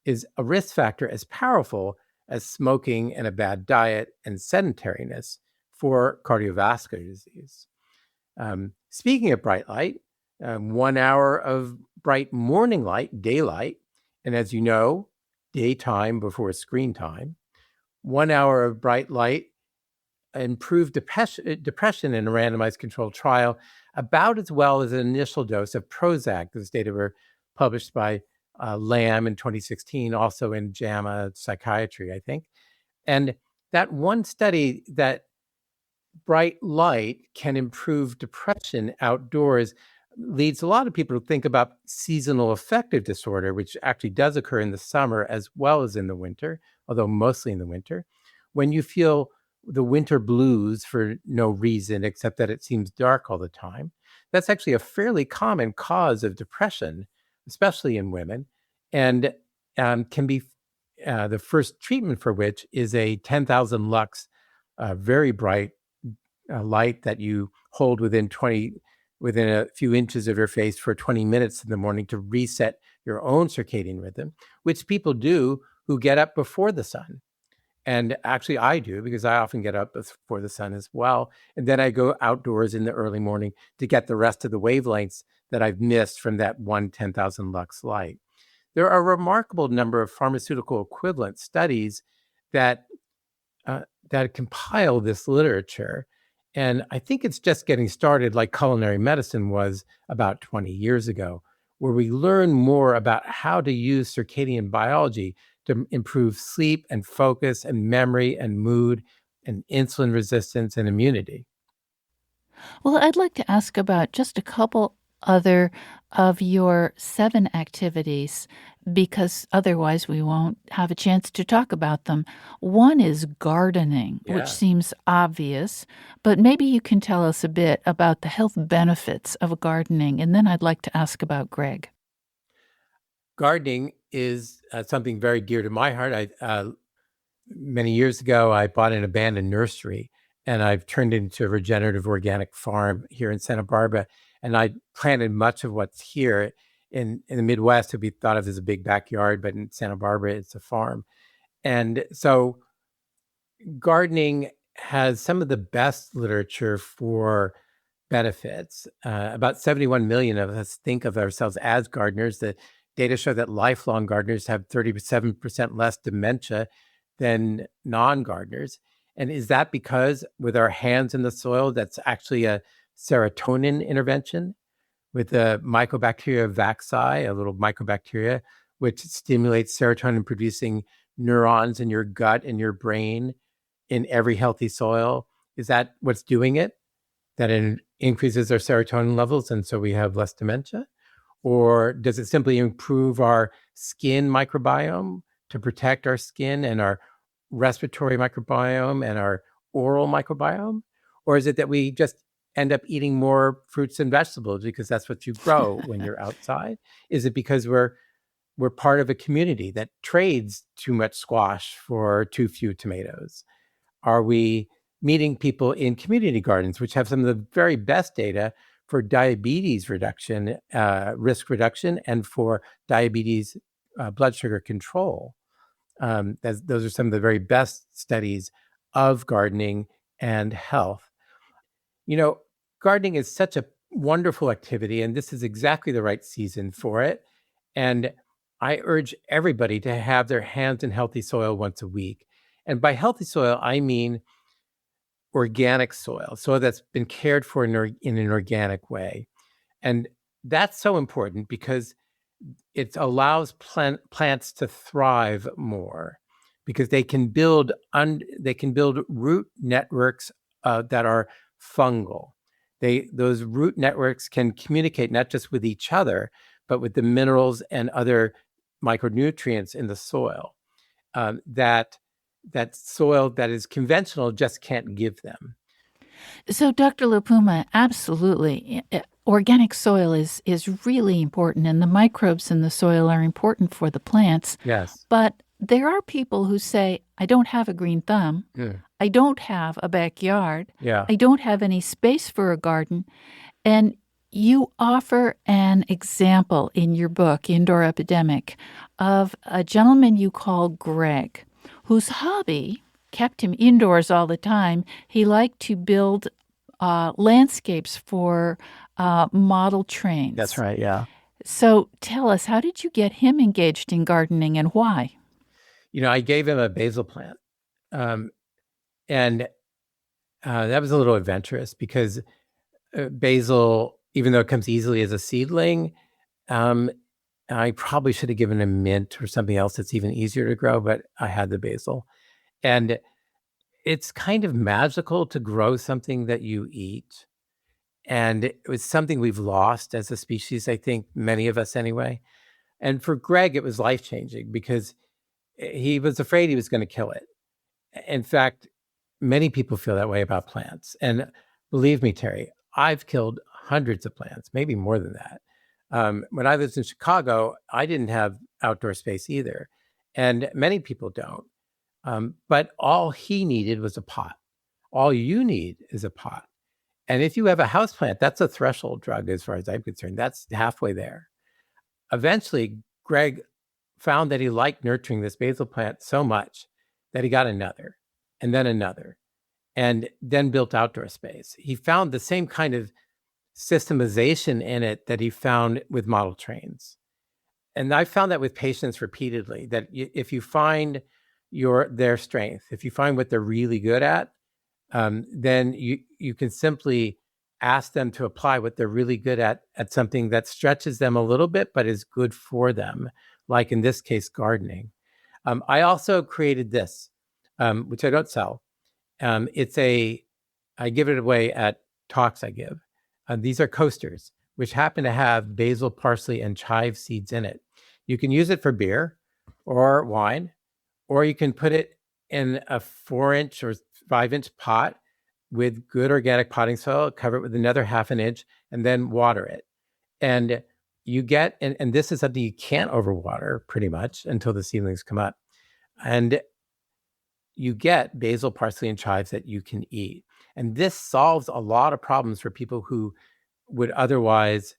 is a risk factor as powerful as smoking and a bad diet and sedentariness for cardiovascular disease. Speaking of bright light, 1 hour of bright morning light, daylight, and as you know, daytime before screen time, 1 hour of bright light improved depression in a randomized controlled trial about as well as an initial dose of Prozac. Those data were published by Lamb in 2016, also in JAMA Psychiatry, I think. And that one study that bright light can improve depression outdoors leads a lot of people to think about seasonal affective disorder, which actually does occur in the summer as well as in the winter, although mostly in the winter. When you feel the winter blues for no reason except that it seems dark all the time, that's actually a fairly common cause of depression, especially in women, and can be the first treatment for which is a 10,000 lux, very bright light that you hold within a few inches of your face for 20 minutes in the morning to reset your own circadian rhythm, which people do who get up before the sun. And actually I do, because I often get up before the sun as well. And then I go outdoors in the early morning to get the rest of the wavelengths that I've missed from that 10,000 lux light. There are a remarkable number of pharmaceutical equivalent studies that compile this literature. And I think it's just getting started, like culinary medicine was about 20 years ago, where we learn more about how to use circadian biology to improve sleep and focus and memory and mood and insulin resistance and immunity. Well, I'd like to ask about just a couple other of your 7 activities, because otherwise we won't have a chance to talk about them. One is gardening, Yeah. which seems obvious, but maybe you can tell us a bit about the health benefits of gardening, and then I'd like to ask about Greg. Gardening is something very dear to my heart. Many years ago, I bought an abandoned nursery, and I've turned it into a regenerative organic farm here in Santa Barbara. And I planted much of what's here in the Midwest. It'd be thought of as a big backyard, but in Santa Barbara, it's a farm. And so gardening has some of the best literature for benefits. About 71 million of us think of ourselves as gardeners. The data show that lifelong gardeners have 37% less dementia than non-gardeners. And is that because with our hands in the soil, that's actually a serotonin intervention with the Mycobacteria vacci, a little mycobacteria, which stimulates serotonin producing neurons in your gut and your brain in every healthy soil? Is that what's doing it? That it increases our serotonin levels and so we have less dementia? Or does it simply improve our skin microbiome to protect our skin and our respiratory microbiome and our oral microbiome? Or is it that we just end up eating more fruits and vegetables because that's what you grow when you're outside? Is it because we're part of a community that trades too much squash for too few tomatoes? Are we meeting people in community gardens, which have some of the very best data for diabetes reduction, risk reduction, and for diabetes blood sugar control? Those are some of the very best studies of gardening and health. You know, gardening is such a wonderful activity, and this is exactly the right season for it. And I urge everybody to have their hands in healthy soil once a week. And by healthy soil, I mean organic soil that's been cared for in an organic way. And that's so important because it allows plants to thrive more because they can build root networks that are fungal. Those root networks can communicate not just with each other, but with the minerals and other micronutrients in the soil that that soil that is conventional just can't give them. So, Dr. Lupuma, absolutely. Organic soil is really important, and the microbes in the soil are important for the plants. Yes. But there are people who say, I don't have a green thumb. I don't have a backyard. Yeah. I don't have any space for a garden. And you offer an example in your book, Indoor Epidemic, of a gentleman you call Greg, whose hobby kept him indoors all the time. He liked to build landscapes for model trains. That's right, yeah. So tell us, how did you get him engaged in gardening and why? I gave him a basil plant. And that was a little adventurous because basil, even though it comes easily as a seedling, I probably should have given him mint or something else that's even easier to grow, but I had the basil. And it's kind of magical to grow something that you eat. And it was something we've lost as a species, I think, many of us anyway. And for Greg, it was life-changing because he was afraid he was going to kill it. In fact, many people feel that way about plants. And believe me, Terry, I've killed hundreds of plants, maybe more than that. When I lived in Chicago, I didn't have outdoor space either. And many people don't. But all he needed was a pot. All you need is a pot. And if you have a houseplant, that's a threshold drug as far as I'm concerned. That's halfway there. Eventually, Greg found that he liked nurturing this basil plant so much that he got another, and then built outdoor space. He found the same kind of systemization in it that he found with model trains. And I found that with patients repeatedly, that if you find their strength, if you find what they're really good at, then you can simply ask them to apply what they're really good at something that stretches them a little bit, but is good for them, like in this case, gardening. I also created this, which I don't sell. I give it away at talks I give. These are coasters, which happen to have basil, parsley, and chive seeds in it. You can use it for beer or wine, or you can put it in a 4-inch or 5-inch pot with good organic potting soil, cover it with another 1/2 inch, and then water it. And you get, and this is something you can't overwater pretty much until the seedlings come up. And you get basil, parsley, and chives that you can eat. And this solves a lot of problems for people who would otherwise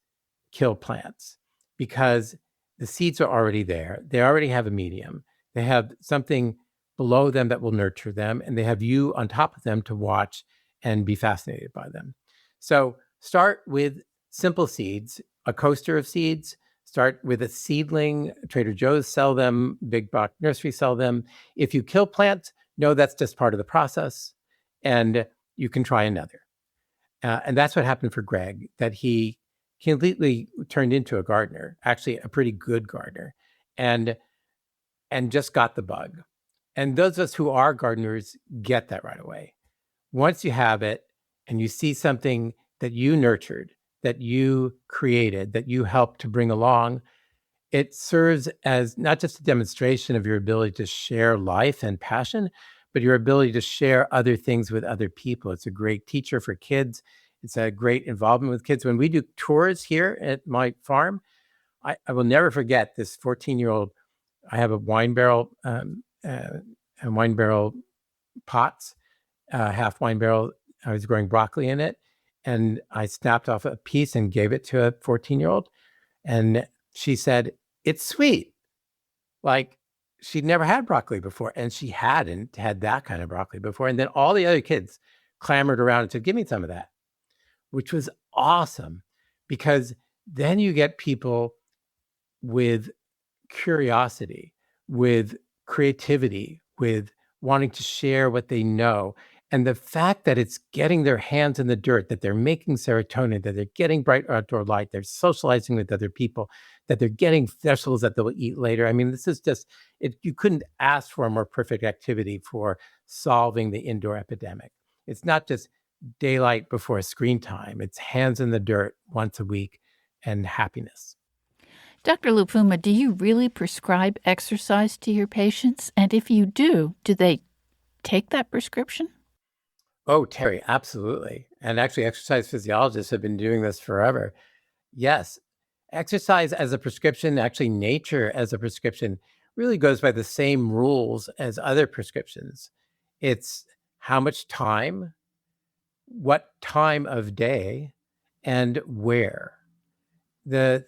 kill plants because the seeds are already there. They already have a medium. They have something below them that will nurture them, and they have you on top of them to watch and be fascinated by them. So start with simple seeds, a coaster of seeds. Start with a seedling. Trader Joe's sell them. Big box nurseries sell them. If you kill plants, no, that's just part of the process, and you can try another. And that's what happened for Greg, that he completely turned into a gardener, actually a pretty good gardener, and just got the bug. And those of us who are gardeners get that right away. Once you have it and you see something that you nurtured, that you created, that you helped to bring along, it serves as not just a demonstration of your ability to share life and passion, but your ability to share other things with other people. It's a great teacher for kids. It's a great involvement with kids. When we do tours here at my farm, I will never forget this 14-year-old. I have a wine barrel, pots, half wine barrel. I was growing broccoli in it, and I snapped off a piece and gave it to a 14-year-old. And she said, "It's sweet." Like she'd never had broccoli before, and she hadn't had that kind of broccoli before. And then all the other kids clamored around and said, "Give me some of that," which was awesome because then you get people with curiosity, with creativity, with wanting to share what they know. And the fact that it's getting their hands in the dirt, that they're making serotonin, that they're getting bright outdoor light, they're socializing with other people, that they're getting vegetables that they'll eat later. I mean, this is just, you couldn't ask for a more perfect activity for solving the indoor epidemic. It's not just daylight before screen time. It's hands in the dirt once a week and happiness. Dr. Lupuma, do you really prescribe exercise to your patients? And if you do they take that prescription? Oh, Terry, absolutely. And actually, exercise physiologists have been doing this forever. Yes, exercise as a prescription, actually, nature as a prescription, really goes by the same rules as other prescriptions. It's how much time, what time of day, and where. The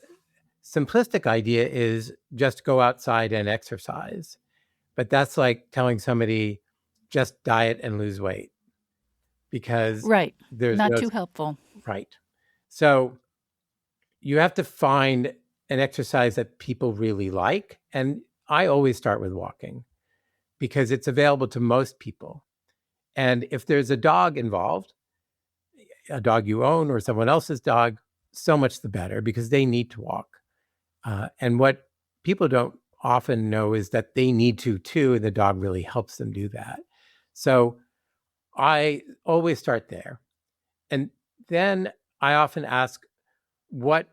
simplistic idea is just go outside and exercise. But that's like telling somebody just diet and lose weight because Right. there's Not no too helpful. right. So you have to find an exercise that people really like. And I always start with walking because it's available to most people. And if there's a dog involved, a dog you own or someone else's dog, so much the better because they need to walk. And what people don't often know is that they need to too, and the dog really helps them do that. So I always start there. And then I often ask, what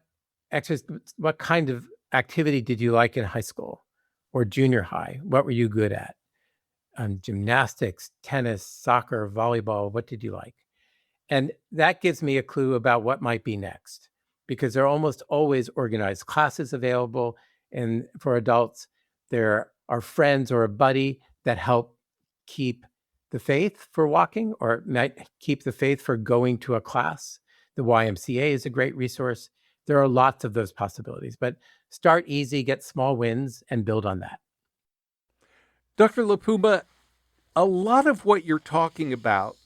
what kind of activity did you like in high school or junior high? What were you good at? Gymnastics, tennis, soccer, volleyball, what did you like? And that gives me a clue about what might be next because there are almost always organized classes available. And for adults, there are friends or a buddy that help keep the faith for walking or might keep the faith for going to a class. The YMCA is a great resource. There are lots of those possibilities, but start easy, get small wins, and build on that. Dr. LaPuma, a lot of what you're talking about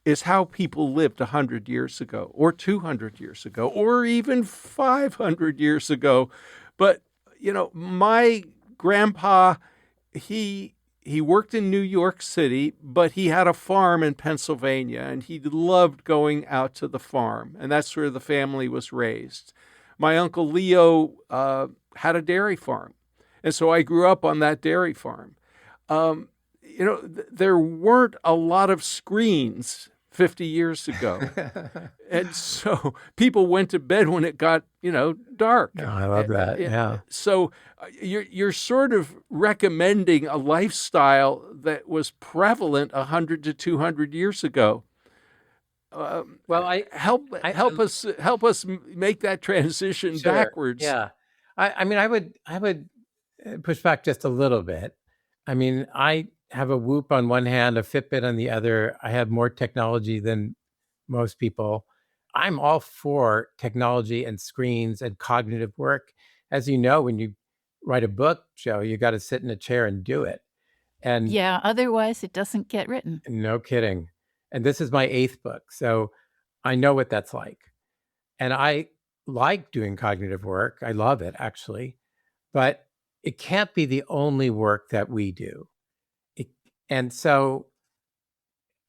is how people lived 100 years ago, or 200 years ago, or even 500 years ago. But, my grandpa, he worked in New York City, but he had a farm in Pennsylvania, and he loved going out to the farm, and that's where the family was raised. My uncle Leo had a dairy farm, and so I grew up on that dairy farm. There weren't a lot of screens 50 years ago. And so people went to bed when it got, dark. Oh, I love that. Yeah. So you're sort of recommending a lifestyle that was prevalent 100 to 200 years ago. Well, help us make that transition sure. backwards. Yeah. I would push back just a little bit. I have a Whoop on one hand, a Fitbit on the other. I have more technology than most people. I'm all for technology and screens and cognitive work. As you know, when you write a book, Joe, you got to sit in a chair and do it. And yeah, otherwise it doesn't get written. No kidding. And this is my 8th book, so I know what that's like. And I like doing cognitive work. I love it, actually. But it can't be the only work that we do. And so,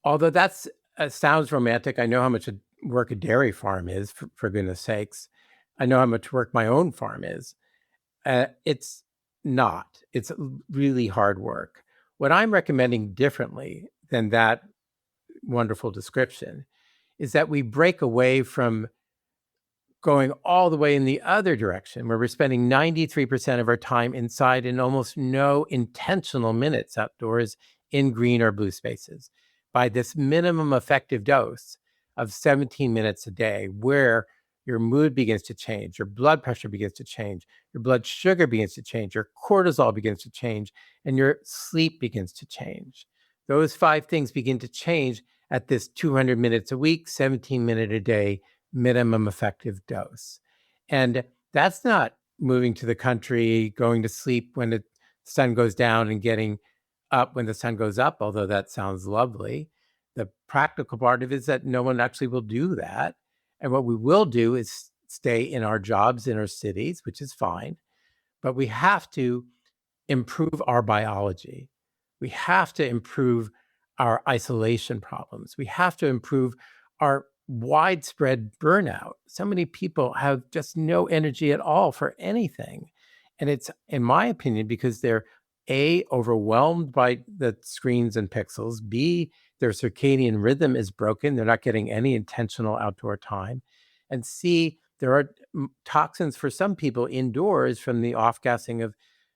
although that sounds romantic, I know how much work a dairy farm is, for goodness sakes. I know how much work my own farm is. It's not. It's really hard work. What I'm recommending differently than that wonderful description is that we break away from going all the way in the other direction, where we're spending 93% of our time inside and almost no intentional minutes outdoors in green or blue spaces, by this minimum effective dose of 17 minutes a day, where your mood begins to change, your blood pressure begins to change, your blood sugar begins to change, your cortisol begins to change, and your sleep begins to change. Those 5 things begin to change at this 200 minutes a week, 17-minute a day minimum effective dose. And that's not moving to the country, going to sleep when the sun goes down and getting up when the sun goes up, although that sounds lovely. The practical part of it is that no one actually will do that. And what we will do is stay in our jobs in our cities, which is fine. But we have to improve our biology. We have to improve our isolation problems. We have to improve our widespread burnout. So many people have just no energy at all for anything. And it's, in my opinion, because they're A, overwhelmed by the screens and pixels, B, their circadian rhythm is broken. They're not getting any intentional outdoor time. And C, there are toxins for some people indoors from the off-gassing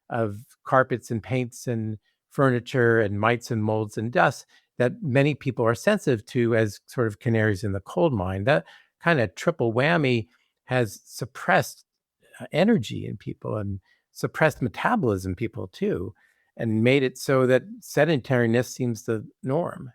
of carpets and paints and furniture and mites and molds and dust that many people are sensitive to as sort of canaries in the coal mine. That kind of triple whammy has suppressed energy in people and suppressed metabolism in people too, and made it so that sedentariness seems the norm.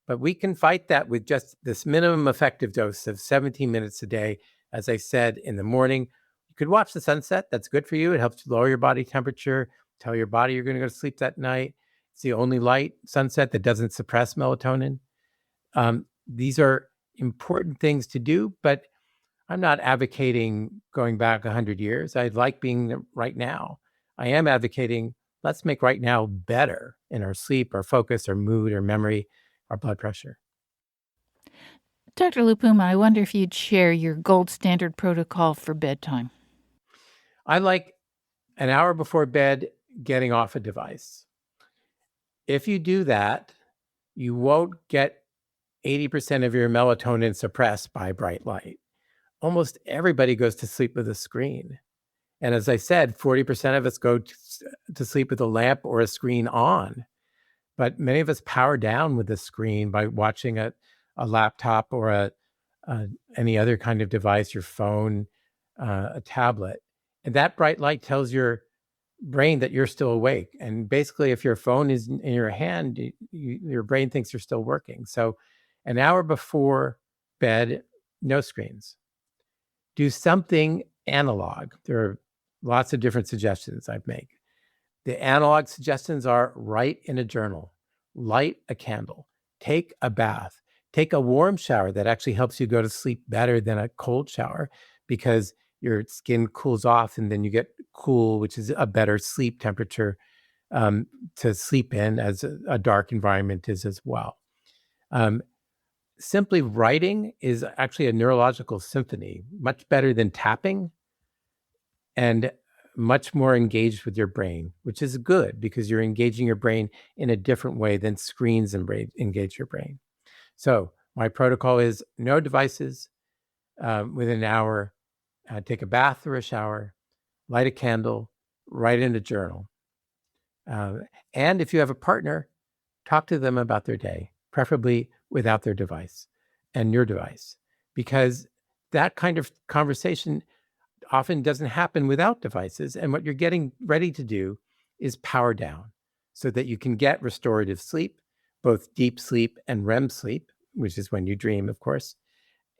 But we can fight that with just this minimum effective dose of 17 minutes a day. As I said, in the morning, you could watch the sunset. That's good for you. It helps lower your body temperature, tell your body you're going to go to sleep that night. It's the only light, sunset, that doesn't suppress melatonin. These are important things to do, but I'm not advocating going back 100 years. I like being right now. I am advocating, let's make right now better in our sleep, our focus, our mood, our memory, our blood pressure. Dr. Lupuma, I wonder if you'd share your gold standard protocol for bedtime. I like an hour before bed getting off a device. If you do that, you won't get 80% of your melatonin suppressed by bright light. Almost everybody goes to sleep with a screen. And as I said, 40% of us go to sleep with a lamp or a screen on. But many of us power down with the screen by watching a laptop or any other kind of device, your phone, a tablet. And that bright light tells your brain that you're still awake. And basically, if your phone is in your hand, your brain thinks you're still working. So an hour before bed, no screens. Do something analog. There are lots of different suggestions I'd make. The analog suggestions are write in a journal, light a candle, take a bath, take a warm shower that actually helps you go to sleep better than a cold shower because your skin cools off and then you get cool, which is a better sleep temperature to sleep in, as a dark environment is as well. Simply writing is actually a neurological symphony, much better than tapping and much more engaged with your brain, which is good because you're engaging your brain in a different way than screens engage your brain. So my protocol is no devices within an hour, take a bath or a shower, light a candle, write in a journal. And if you have a partner, talk to them about their day, preferably without their device and your device, because that kind of conversation often doesn't happen without devices. And what you're getting ready to do is power down so that you can get restorative sleep, both deep sleep and REM sleep, which is when you dream, of course.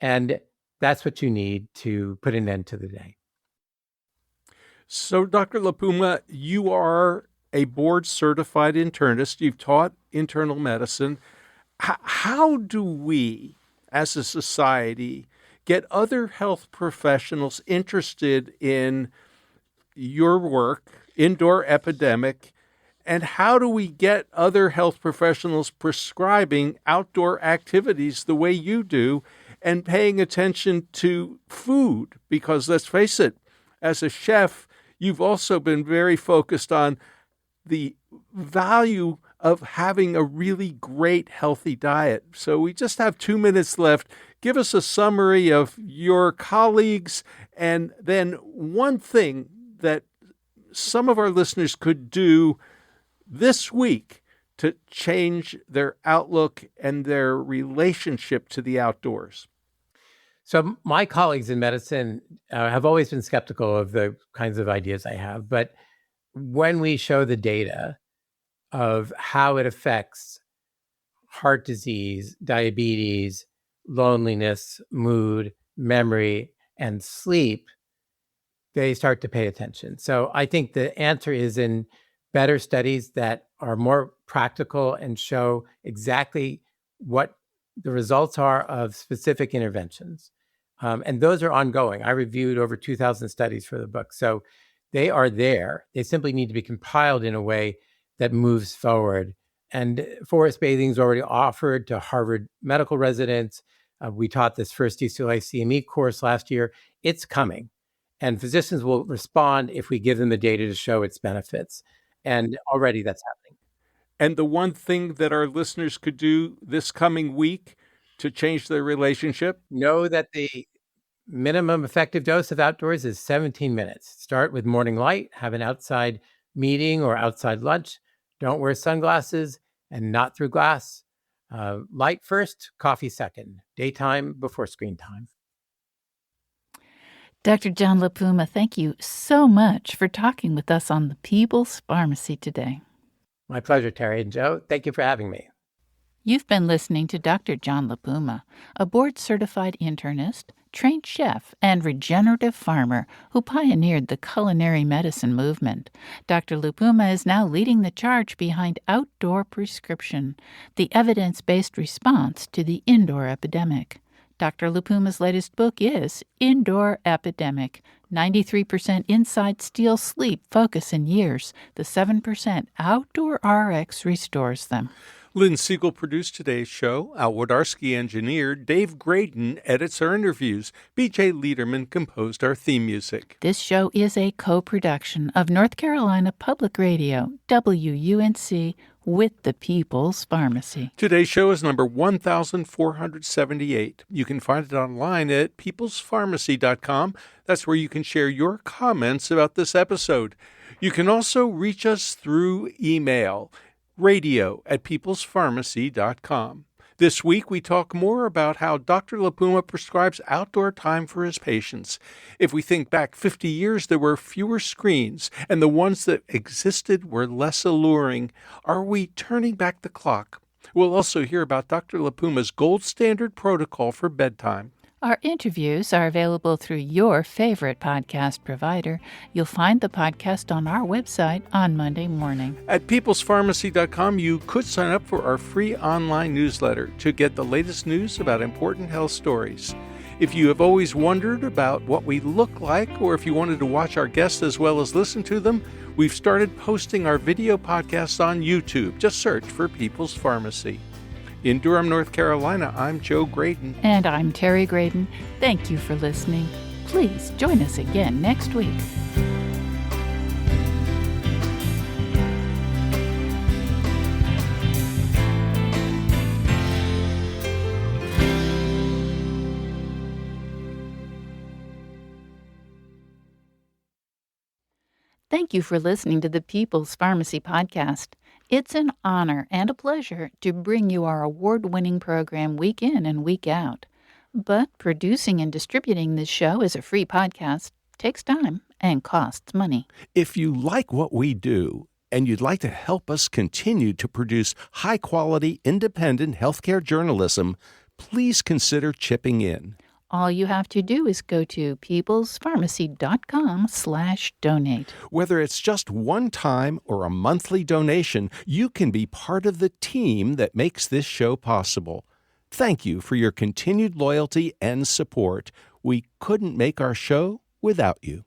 And that's what you need to put an end to the day. So, Dr. Lupuma, you are a board-certified internist. You've taught internal medicine. How do we, as a society, get other health professionals interested in your work, indoor epidemic, and how do we get other health professionals prescribing outdoor activities the way you do and paying attention to food? Because let's face it, as a chef, you've also been very focused on the value of having a really great, healthy diet. So we just have 2 minutes left. Give us a summary of your colleagues and then one thing that some of our listeners could do this week to change their outlook and their relationship to the outdoors. So my colleagues in medicine have always been skeptical of the kinds of ideas I have. But when we show the data of how it affects heart disease, diabetes, loneliness, mood, memory, and sleep, they start to pay attention. So I think the answer is in better studies that are more practical and show exactly what the results are of specific interventions. And those are ongoing. I reviewed over 2,000 studies for the book. So they are there. They simply need to be compiled in a way that moves forward. And forest bathing is already offered to Harvard medical residents. We taught this first UCLA CME course last year. It's coming. And physicians will respond if we give them the data to show its benefits. And already that's happening. And the one thing that our listeners could do this coming week to change their relationship? Know that the minimum effective dose of outdoors is 17 minutes. Start with morning light, have an outside meeting or outside lunch. Don't wear sunglasses and not through glass. Light first, coffee second. Daytime before screen time. Dr. John LaPuma, thank you so much for talking with us on the People's Pharmacy today. My pleasure, Terry and Joe. Thank you for having me. You've been listening to Dr. John LaPuma, a board-certified internist, trained chef, and regenerative farmer who pioneered the culinary medicine movement. Dr. LaPuma is now leading the charge behind Outdoor Prescription, the evidence-based response to the indoor epidemic. Dr. LaPuma's latest book is Indoor Epidemic, 93% Inside Steal Sleep, Focus, and Years. The 7% Outdoor RX restores them. Lynn Siegel produced today's show. Al Wodarski engineered. Dave Graydon edits our interviews. B.J. Liederman composed our theme music. This show is a co-production of North Carolina Public Radio, WUNC, with the People's Pharmacy. Today's show is number 1478. You can find it online at peoplespharmacy.com. That's where you can share your comments about this episode. You can also reach us through email, radio@peoplespharmacy.com. This week, we talk more about how Dr. LaPuma prescribes outdoor time for his patients. If we think back 50 years, there were fewer screens, and the ones that existed were less alluring. Are we turning back the clock? We'll also hear about Dr. LaPuma's gold standard protocol for bedtime. Our interviews are available through your favorite podcast provider. You'll find the podcast on our website on Monday morning. At peoplespharmacy.com, you could sign up for our free online newsletter to get the latest news about important health stories. If you have always wondered about what we look like, or if you wanted to watch our guests as well as listen to them, we've started posting our video podcasts on YouTube. Just search for People's Pharmacy. In Durham, North Carolina, I'm Joe Graydon. And I'm Terry Graydon. Thank you for listening. Please join us again next week. Thank you for listening to the People's Pharmacy Podcast. It's an honor and a pleasure to bring you our award-winning program week in and week out. But producing and distributing this show as a free podcast takes time and costs money. If you like what we do and you'd like to help us continue to produce high-quality, independent healthcare journalism, please consider chipping in. All you have to do is go to peoplespharmacy.com/donate. Whether it's just one time or a monthly donation, you can be part of the team that makes this show possible. Thank you for your continued loyalty and support. We couldn't make our show without you.